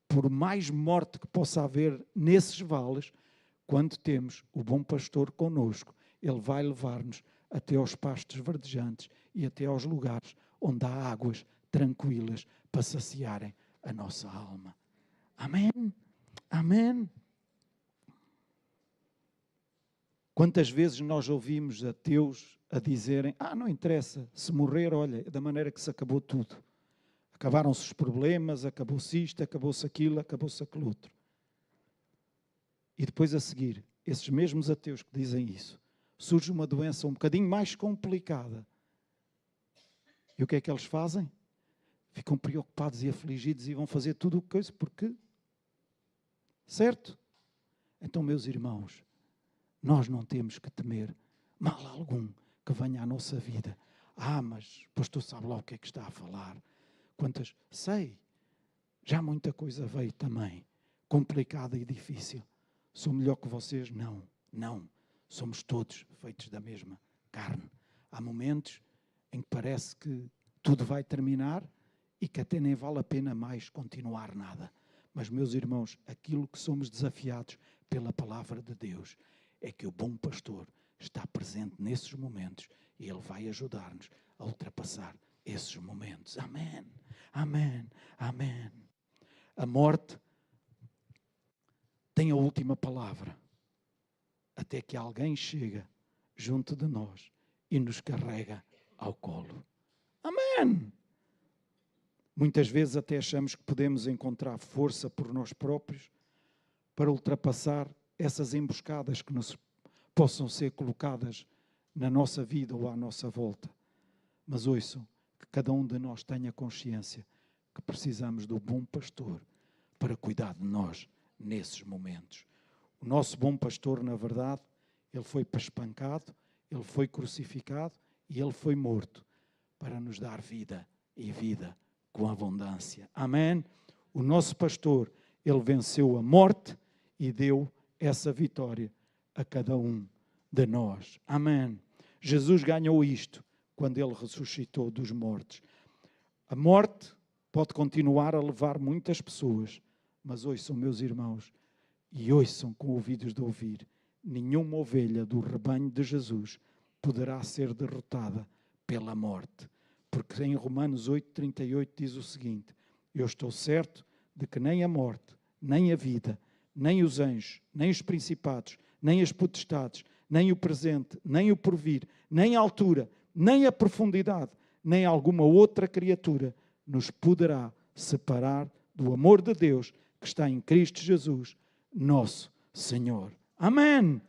por mais morte que possa haver nesses vales, quando temos o bom pastor connosco, ele vai levar-nos até aos pastos verdejantes e até aos lugares onde há águas tranquilas para saciarem a nossa alma. Amém? Amém? Quantas vezes nós ouvimos ateus a dizerem: não interessa, se morrer, olha, é da maneira que se acabou tudo. Acabaram-se os problemas, acabou-se isto, acabou-se aquilo outro. E depois a seguir, esses mesmos ateus que dizem isso, surge uma doença um bocadinho mais complicada. E o que é que eles fazem? Ficam preocupados e afligidos e vão fazer tudo o que coisa, porque... Certo? Então, meus irmãos, nós não temos que temer mal algum que venha à nossa vida. Mas o pastor sabe lá o que é que está a falar. Quantas? Sei. Já muita coisa veio também. Complicada e difícil. Sou melhor que vocês? Não. Não. Somos todos feitos da mesma carne. Há momentos em que parece que tudo vai terminar e que até nem vale a pena mais continuar nada. Mas, meus irmãos, aquilo que somos desafiados pela palavra de Deus é que o bom pastor está presente nesses momentos e ele vai ajudar-nos a ultrapassar esses momentos. Amém, amém, amém. A morte tem a última palavra, até que alguém chega junto de nós e nos carrega ao colo. Amém! Muitas vezes até achamos que podemos encontrar força por nós próprios para ultrapassar essas emboscadas que nos possam ser colocadas na nossa vida ou à nossa volta. Mas ouçam, que cada um de nós tenha consciência que precisamos do bom pastor para cuidar de nós nesses momentos. O nosso bom pastor, na verdade, ele foi espancado, ele foi crucificado e ele foi morto para nos dar vida e vida com abundância. Amém? O nosso pastor, ele venceu a morte e deu essa vitória a cada um de nós. Amém? Jesus ganhou isto quando ele ressuscitou dos mortos. A morte pode continuar a levar muitas pessoas, mas ouçam, meus irmãos, e ouçam com ouvidos de ouvir, nenhuma ovelha do rebanho de Jesus poderá ser derrotada pela morte. Porque em Romanos 8,38 diz o seguinte: eu estou certo de que nem a morte, nem a vida, nem os anjos, nem os principados, nem as potestades, nem o presente, nem o porvir, nem a altura, nem a profundidade, nem alguma outra criatura nos poderá separar do amor de Deus que está em Cristo Jesus, nosso Senhor. Amém.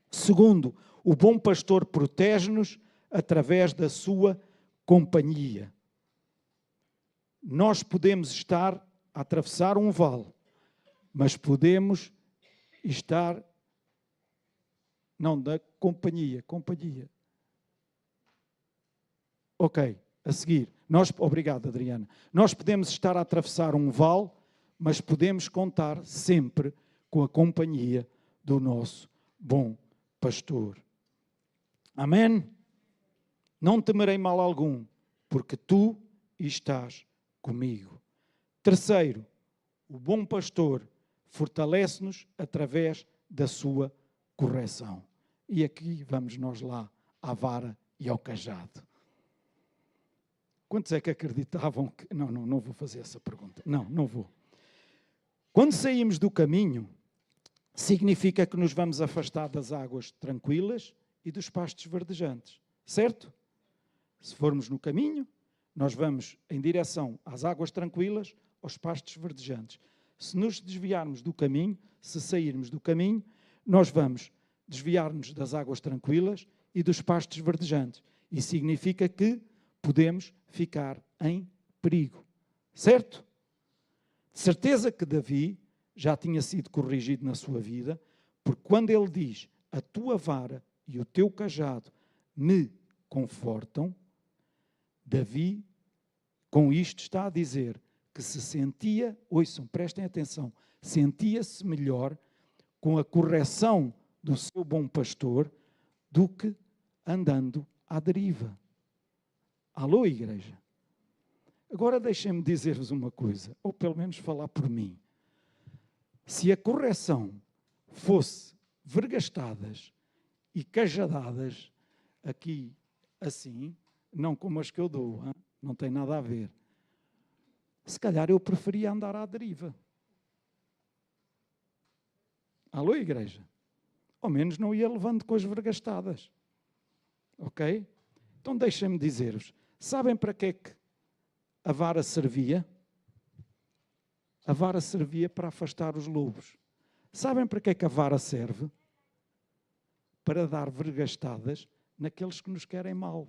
Segundo, o bom pastor protege-nos através da sua companhia. Nós podemos estar a atravessar um vale, mas podemos estar... Não, da companhia. Ok, a seguir. Obrigado, Adriana. Nós podemos estar a atravessar um vale, mas podemos contar sempre com a companhia do nosso bom pastor. Amém? Não temerei mal algum, porque tu estás comigo. Terceiro, o bom pastor fortalece-nos através da sua correção. E aqui vamos nós lá à vara e ao cajado. Quantos é que acreditavam que... Não vou fazer essa pergunta. Não vou. Quando saímos do caminho, significa que nos vamos afastar das águas tranquilas e dos pastos verdejantes. Certo? Se formos no caminho, nós vamos em direção às águas tranquilas, aos pastos verdejantes. Se nos desviarmos do caminho, se sairmos do caminho, nós vamos desviar-nos das águas tranquilas e dos pastos verdejantes. E significa que podemos ficar em perigo. Certo? De certeza que Davi já tinha sido corrigido na sua vida, porque quando ele diz: a tua vara e o teu cajado me confortam, Davi, com isto, está a dizer que se sentia, ouçam, prestem atenção, sentia-se melhor com a correção do seu bom pastor do que andando à deriva. Alô, igreja? Agora deixem-me dizer-vos uma coisa, ou pelo menos falar por mim. Se a correção fosse vergastadas e cajadadas aqui assim, não como as que eu dou, hein? Não tem nada a ver. Se calhar eu preferia andar à deriva. Alô, igreja? Ao menos não ia levando com as vergastadas. Ok? Então deixem-me dizer-vos, sabem para que é que a vara servia? A vara servia para afastar os lobos. Sabem para que é que a vara serve? Para dar vergastadas naqueles que nos querem mal.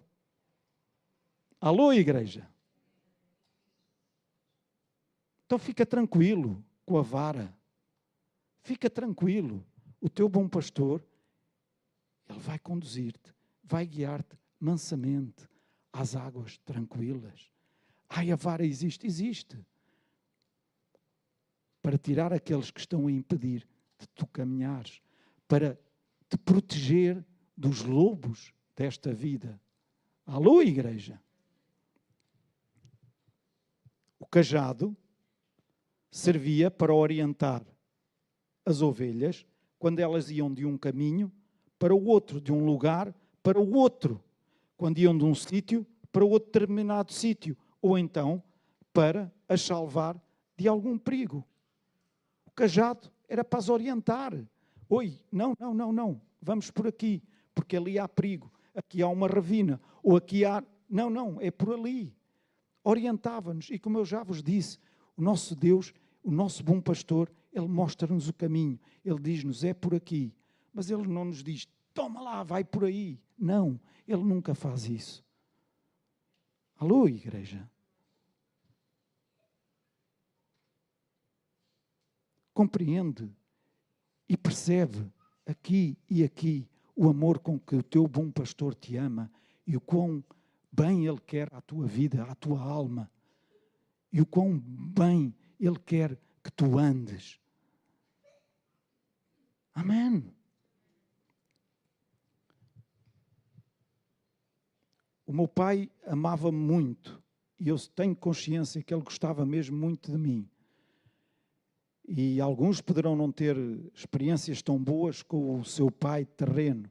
Alô, igreja? Então fica tranquilo com a vara. Fica tranquilo. O teu bom pastor, ele vai conduzir-te, vai guiar-te mansamente às águas tranquilas. Ai, a vara existe? Existe. Para tirar aqueles que estão a impedir de tu caminhares, para te proteger dos lobos desta vida. Alô, igreja? O cajado servia para orientar as ovelhas quando elas iam de um caminho para o outro, de um lugar para o outro, quando iam de um sítio para outro determinado sítio, ou então para as salvar de algum perigo. O cajado era para as orientar. Oi, não, vamos por aqui, porque ali há perigo, aqui há uma ravina, ou aqui há... Não, é por ali. Orientava-nos, e como eu já vos disse, o nosso Deus, o nosso bom pastor, Ele mostra-nos o caminho, Ele diz-nos, é por aqui, mas Ele não nos diz, toma lá, vai por aí. Não, Ele nunca faz isso. Alô, igreja? compreende e percebe aqui e aqui o amor com que o teu bom pastor te ama e o quão bem ele quer a tua vida, a tua alma, e o quão bem ele quer que tu andes. Amém. O meu pai amava-me muito e eu tenho consciência que ele gostava mesmo muito de mim. E alguns poderão não ter experiências tão boas com o seu pai terreno.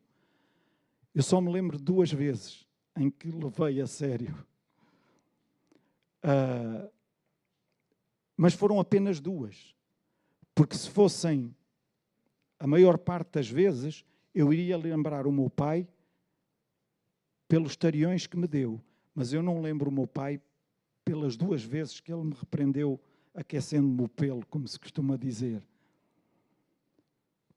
Eu só me lembro de 2 vezes em que levei a sério. Mas foram apenas 2. Porque se fossem a maior parte das vezes, eu iria lembrar o meu pai pelos tariões que me deu. Mas eu não lembro o meu pai pelas 2 vezes que ele me repreendeu aquecendo-me o pelo, como se costuma dizer.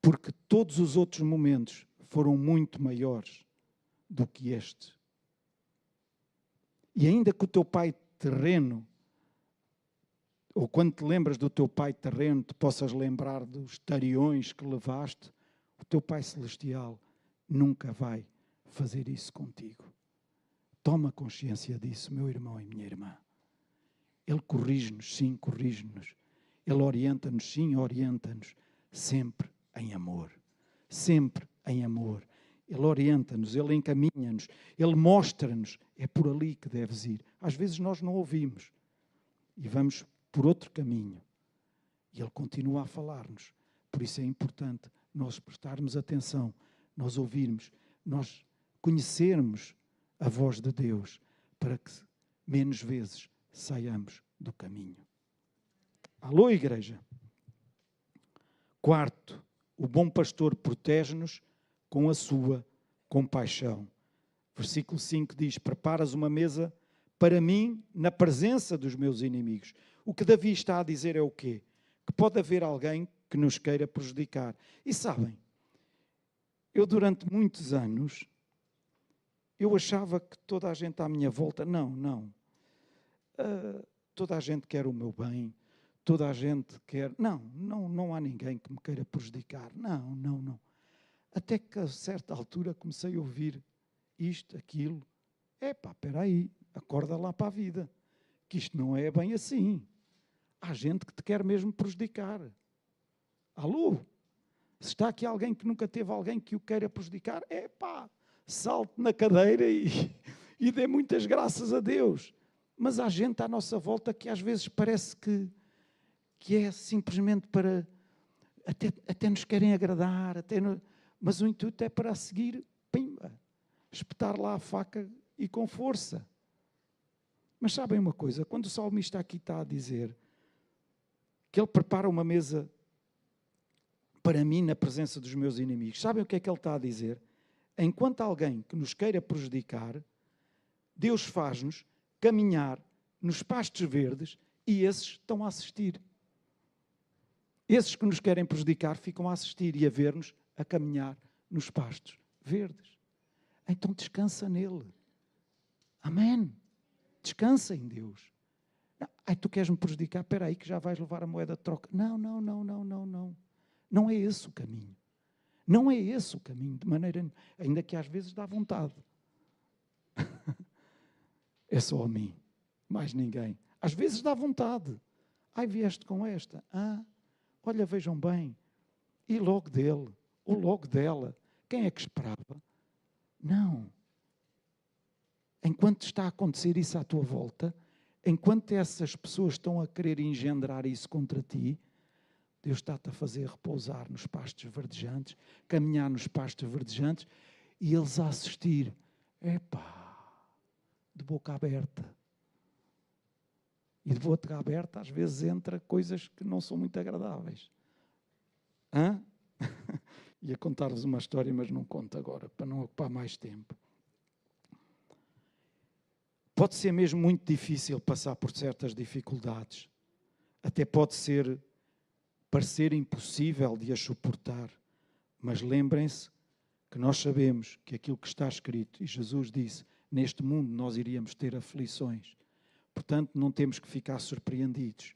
Porque todos os outros momentos foram muito maiores do que este. E ainda que o teu pai terreno, ou quando te lembras do teu pai terreno, te possas lembrar dos tariões que levaste, o teu pai celestial nunca vai fazer isso contigo. Toma consciência disso, meu irmão e minha irmã. Ele corrige-nos, sim, corrige-nos. Ele orienta-nos, sim, orienta-nos. Sempre em amor. Sempre em amor. Ele orienta-nos, Ele encaminha-nos, Ele mostra-nos. É por ali que deves ir. Às vezes nós não ouvimos e vamos por outro caminho. E Ele continua a falar-nos. Por isso é importante nós prestarmos atenção, nós ouvirmos, nós conhecermos a voz de Deus para que menos vezes saiamos do caminho. Alô, igreja? 4, o bom pastor protege-nos com a sua compaixão. Versículo 5 diz: preparas uma mesa para mim na presença dos meus inimigos. O que Davi está a dizer é o quê? Que pode haver alguém que nos queira prejudicar. E sabem, eu durante muitos anos, eu achava que toda a gente à minha volta, não. Toda a gente quer o meu bem, toda a gente quer... Não há ninguém que me queira prejudicar. Não. Até que a certa altura comecei a ouvir isto, aquilo. Espera aí, acorda lá para a vida, que isto não é bem assim. Há gente que te quer mesmo prejudicar. Alô? Se está aqui alguém que nunca teve alguém que o queira prejudicar, salte na cadeira e dê muitas graças a Deus. Mas há gente à nossa volta que às vezes parece que é simplesmente para... Até nos querem agradar, mas o intuito é para seguir, pimba, espetar lá a faca e com força. Mas sabem uma coisa? Quando o salmista aqui está a dizer que ele prepara uma mesa para mim na presença dos meus inimigos, sabem o que é que ele está a dizer? Enquanto alguém que nos queira prejudicar, Deus faz-nos caminhar nos pastos verdes e esses estão a assistir. Esses que nos querem prejudicar ficam a assistir e a ver-nos a caminhar nos pastos verdes. Então descansa nele. Amém. Descansa em Deus. Tu queres me prejudicar? Espera aí que já vais levar a moeda de troca. Não. Não é esse o caminho. Não é esse o caminho, de maneira... Ainda que às vezes dá vontade. É só a mim, mais ninguém. Às vezes dá vontade. Vieste com esta. Olha, vejam bem. E logo dele, ou logo dela. Quem é que esperava? Não. Enquanto está a acontecer isso à tua volta, enquanto essas pessoas estão a querer engendrar isso contra ti, Deus está-te a fazer repousar nos pastos verdejantes, caminhar nos pastos verdejantes e eles a assistir. De boca aberta. E de boca aberta às vezes entra coisas que não são muito agradáveis. Ia contar-vos uma história, mas não conto agora, para não ocupar mais tempo. Pode ser mesmo muito difícil passar por certas dificuldades. Até pode parecer impossível de as suportar. Mas lembrem-se que nós sabemos que aquilo que está escrito, e Jesus disse, neste mundo nós iríamos ter aflições. Portanto, não temos que ficar surpreendidos.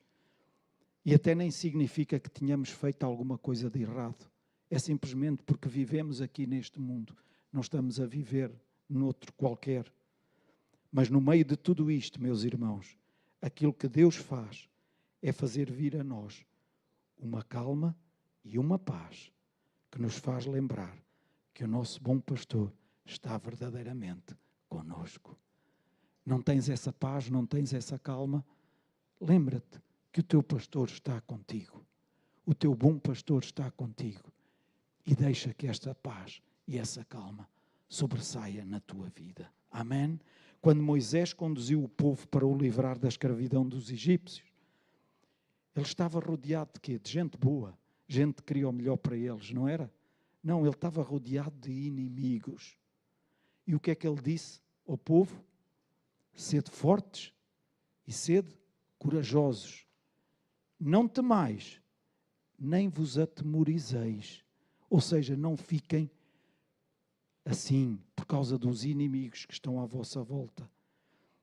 E até nem significa que tenhamos feito alguma coisa de errado. É simplesmente porque vivemos aqui neste mundo. Não estamos a viver noutro qualquer. Mas no meio de tudo isto, meus irmãos, aquilo que Deus faz é fazer vir a nós uma calma e uma paz que nos faz lembrar que o nosso bom pastor está verdadeiramente conosco. Não tens essa paz, não tens essa calma? Lembra-te que o teu pastor está contigo. O teu bom pastor está contigo. E deixa que esta paz e essa calma sobressaia na tua vida. Amém? Quando Moisés conduziu o povo para o livrar da escravidão dos egípcios, ele estava rodeado de quê? De gente boa. Gente que queria o melhor para eles, não era? Não, ele estava rodeado de inimigos. E o que é que ele disse ao povo? Sede fortes e sede corajosos. Não temais, nem vos atemorizeis. Ou seja, não fiquem assim, por causa dos inimigos que estão à vossa volta.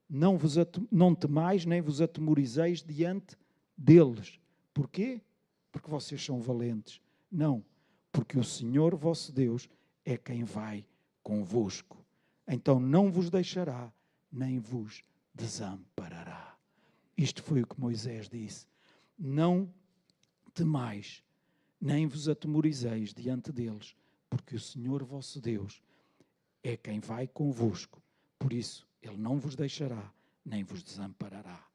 Não temais, nem vos atemorizeis diante deles. Porquê? Porque vocês são valentes. Não, porque o Senhor vosso Deus é quem vai convosco. Então não vos deixará, nem vos desamparará. Isto foi o que Moisés disse. Não temais, nem vos atemorizeis diante deles, porque o Senhor vosso Deus é quem vai convosco. Por isso, Ele não vos deixará, nem vos desamparará.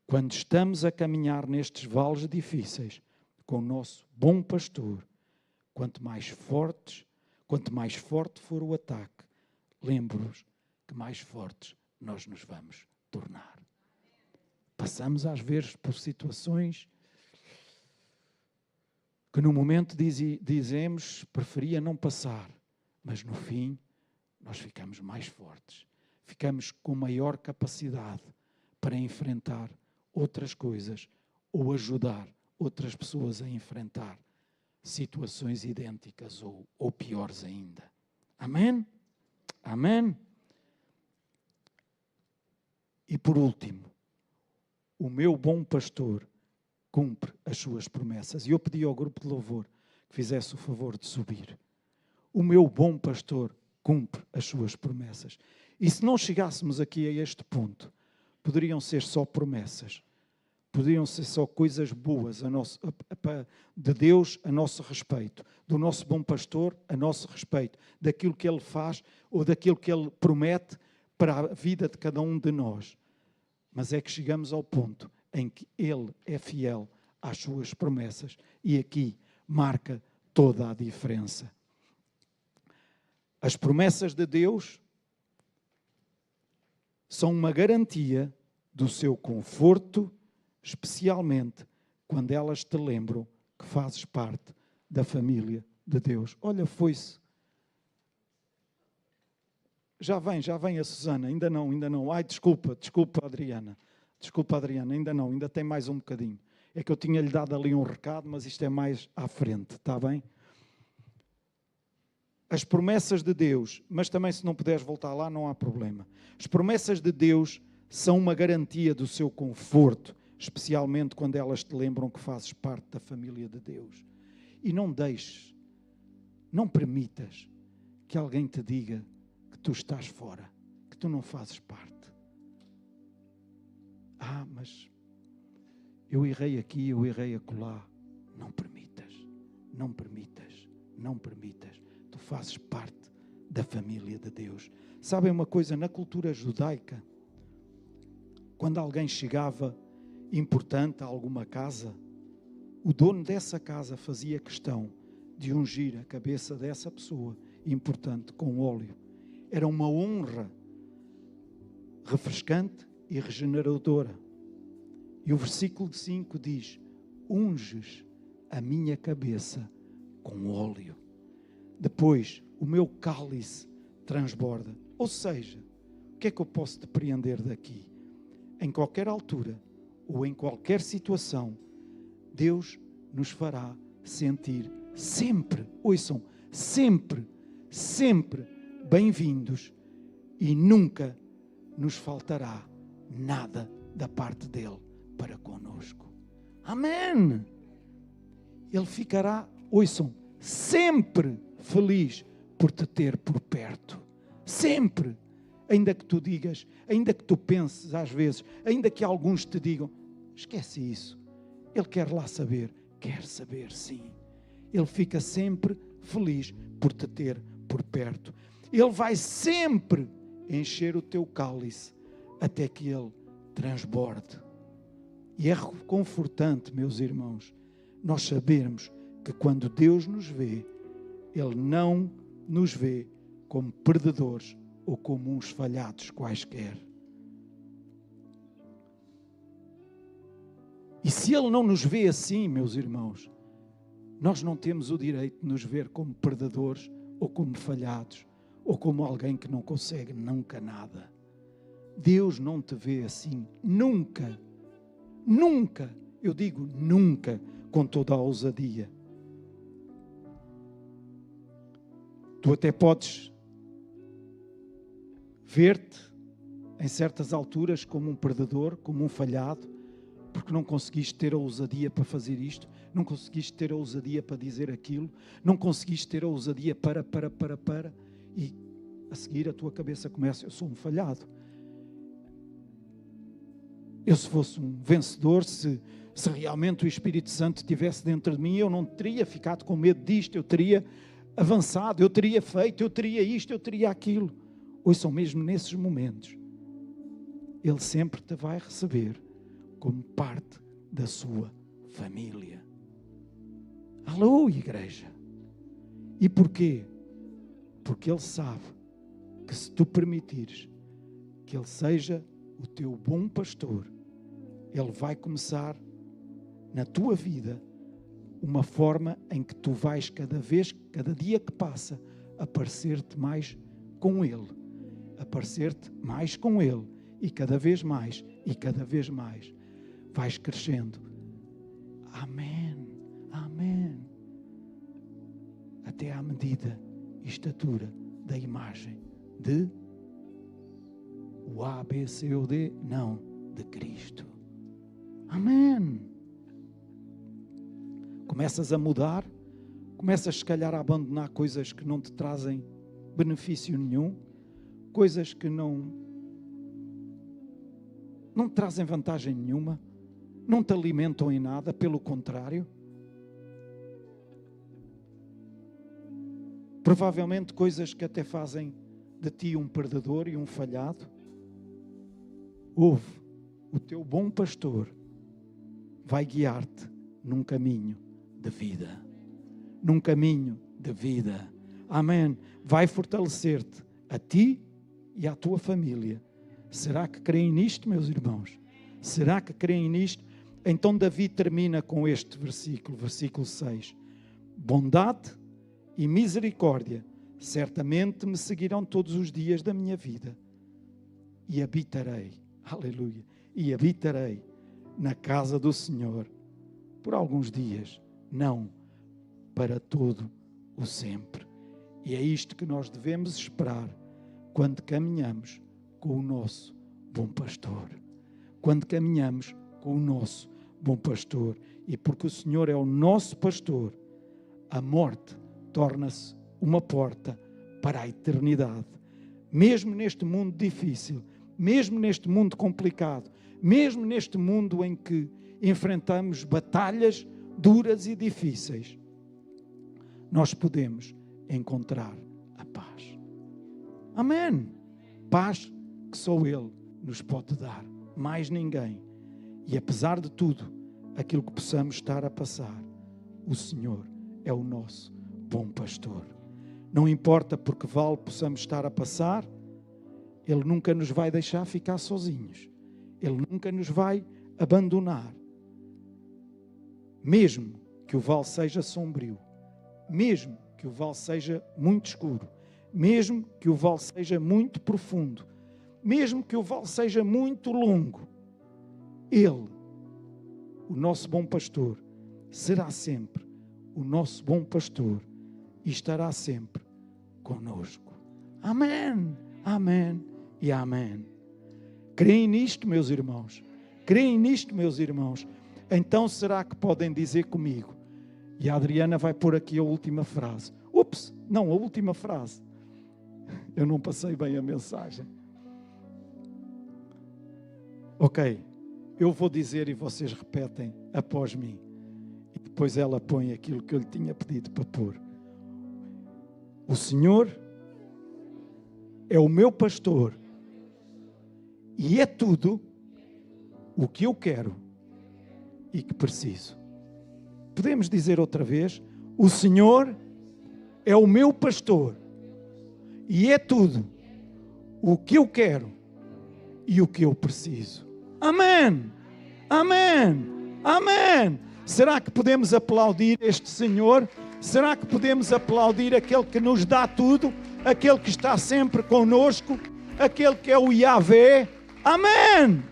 Quando estamos a caminhar nestes vales difíceis, com o nosso bom pastor, quanto mais forte for o ataque, lembre-vos que mais fortes nós nos vamos tornar. Passamos às vezes por situações que no momento dizemos preferia não passar, mas no fim nós ficamos mais fortes, ficamos com maior capacidade para enfrentar outras coisas ou ajudar outras pessoas a enfrentar situações idênticas ou piores ainda. Amém? Amém? E por último, o meu bom pastor cumpre as suas promessas. E eu pedi ao grupo de louvor que fizesse o favor de subir. O meu bom pastor cumpre as suas promessas. E se não chegássemos aqui a este ponto, poderiam ser só promessas. Poderiam ser só coisas boas de Deus a nosso respeito, do nosso bom pastor a nosso respeito, daquilo que Ele faz ou daquilo que Ele promete para a vida de cada um de nós. Mas é que chegamos ao ponto em que Ele é fiel às suas promessas e aqui marca toda a diferença. As promessas de Deus são uma garantia do seu conforto, especialmente quando elas te lembram que fazes parte da família de Deus. Olha, foi-se. Já vem a Susana, ainda não. Ai, desculpa, Adriana. Desculpa, Adriana, ainda não, ainda tem mais um bocadinho. É que eu tinha-lhe dado ali um recado, mas isto é mais à frente, está bem? As promessas de Deus, mas também se não puderes voltar lá, não há problema. As promessas de Deus são uma garantia do seu conforto, especialmente quando elas te lembram que fazes parte da família de Deus. E não deixes, não permitas que alguém te diga que tu estás fora, que tu não fazes parte. Ah, mas eu errei aqui, eu errei acolá. Não permitas, não permitas, não permitas. Tu fazes parte da família de Deus. Sabem uma coisa, na cultura judaica, quando alguém chegava importante a alguma casa, o dono dessa casa fazia questão de ungir a cabeça dessa pessoa importante com óleo. Era uma honra refrescante e regeneradora. E o versículo 5 diz: unges a minha cabeça com óleo. Depois, o meu cálice transborda. Ou seja, o que é que eu posso depreender daqui? Em qualquer altura ou em qualquer situação, Deus nos fará sentir sempre, ouçam, sempre bem-vindos e nunca nos faltará nada da parte dele para conosco. Amém. Ele ficará, ouçam, sempre feliz por te ter por perto. Sempre. Ainda que tu digas, ainda que tu penses às vezes, ainda que alguns te digam, esquece isso. Ele quer lá saber. Quer saber, sim. Ele fica sempre feliz por te ter por perto. Ele vai sempre encher o teu cálice até que ele transborde. E é reconfortante, meus irmãos, nós sabermos que quando Deus nos vê, Ele não nos vê como perdedores ou como uns falhados quaisquer. E se Ele não nos vê assim, meus irmãos, nós não temos o direito de nos ver como perdedores ou como falhados ou como alguém que não consegue nunca nada. Deus não te vê assim, nunca, nunca, eu digo nunca, com toda a ousadia. Tu até podes ver-te em certas alturas como um perdedor, como um falhado, porque não conseguiste ter a ousadia para fazer isto, não conseguiste ter a ousadia para dizer aquilo, não conseguiste ter a ousadia para, e a seguir a tua cabeça começa, eu sou um falhado. Eu, se fosse um vencedor, se realmente o Espírito Santo estivesse dentro de mim, eu não teria ficado com medo disto, eu teria avançado, eu teria feito, eu teria isto, eu teria aquilo. Ouçam, mesmo nesses momentos, Ele sempre te vai receber como parte da sua família. Alô, igreja! E porquê? Porque Ele sabe que se tu permitires que Ele seja o teu bom pastor, Ele vai começar na tua vida uma forma em que tu vais cada dia que passa, a parecer-te mais com Ele, a parecer-te mais com Ele, e cada vez mais, vais crescendo. Amém, amém. Até à medida e estatura da imagem de o A, B, C ou D, não, de Cristo. Amém. Começas a mudar, começas se calhar a abandonar coisas que não te trazem benefício nenhum, coisas que não te trazem vantagem nenhuma, não te alimentam em nada, pelo contrário. Provavelmente coisas que até fazem de ti um perdedor e um falhado. Ouve, o teu bom pastor vai guiar-te num caminho de vida. Num caminho de vida. Amém. Vai fortalecer-te a ti e à tua família. Será que creem nisto, meus irmãos? Será que creem nisto? Então Davi termina com este versículo, versículo 6. Bondade e misericórdia certamente me seguirão todos os dias da minha vida. E habitarei, aleluia, e habitarei na casa do Senhor por alguns dias, não para todo o sempre. E é isto que nós devemos esperar quando caminhamos com o nosso bom pastor. Quando caminhamos com o nosso bom pastor. E porque o Senhor é o nosso pastor, a morte torna-se uma porta para a eternidade. Mesmo neste mundo difícil, mesmo neste mundo complicado, mesmo neste mundo em que enfrentamos batalhas duras e difíceis, nós podemos encontrar a paz. Amém. Paz que só Ele nos pode dar, mais ninguém. E apesar de tudo, aquilo que possamos estar a passar, o Senhor é o nosso bom pastor. Não importa por que vale possamos estar a passar, Ele nunca nos vai deixar ficar sozinhos. Ele nunca nos vai abandonar. Mesmo que o vale seja sombrio, mesmo que o vale seja muito escuro, mesmo que o vale seja muito profundo, mesmo que o vale seja muito longo, Ele, o nosso bom pastor, será sempre o nosso bom pastor e estará sempre conosco. Amém, amém e amém. Creem nisto, meus irmãos. Creem nisto, meus irmãos. Então será que podem dizer comigo? E a Adriana vai pôr aqui a última frase. Ups, não, a última frase. Eu não passei bem a mensagem. Ok, eu vou dizer e vocês repetem após mim. E depois ela põe aquilo que eu lhe tinha pedido para pôr. O Senhor é o meu pastor e é tudo o que eu quero e que preciso. Podemos dizer outra vez: o Senhor é o meu pastor e é tudo o que eu quero e o que eu preciso. Amém! Amém! Amém! Será que podemos aplaudir este Senhor? Será que podemos aplaudir aquele que nos dá tudo? Aquele que está sempre conosco? Aquele que é o Yahvé? Amém!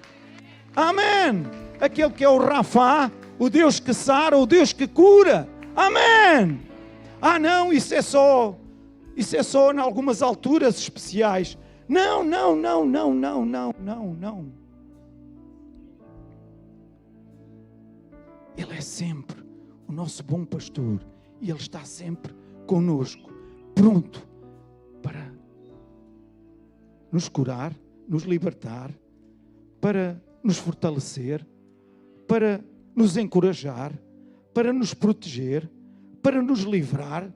Amém! Aquele que é o Rafá, o Deus que sara, o Deus que cura. Amém! Ah não, isso é só em algumas alturas especiais. Não. Ele é sempre o nosso bom pastor e Ele está sempre conosco, pronto para nos curar, nos libertar, para nos fortalecer, para nos encorajar, para nos proteger, para nos livrar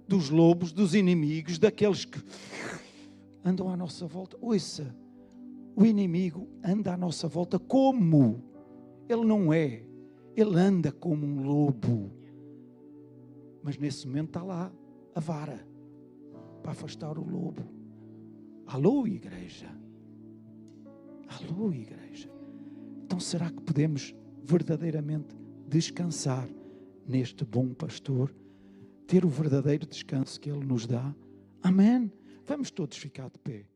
dos lobos, dos inimigos, daqueles que andam à nossa volta. Ouça, o inimigo anda à nossa volta como? Ele não é. Ele anda como um lobo. Mas nesse momento está lá a vara para afastar o lobo. Alô, igreja? Alô, igreja? Então será que podemos verdadeiramente descansar neste bom pastor? Ter o verdadeiro descanso que Ele nos dá? Amém? Vamos todos ficar de pé.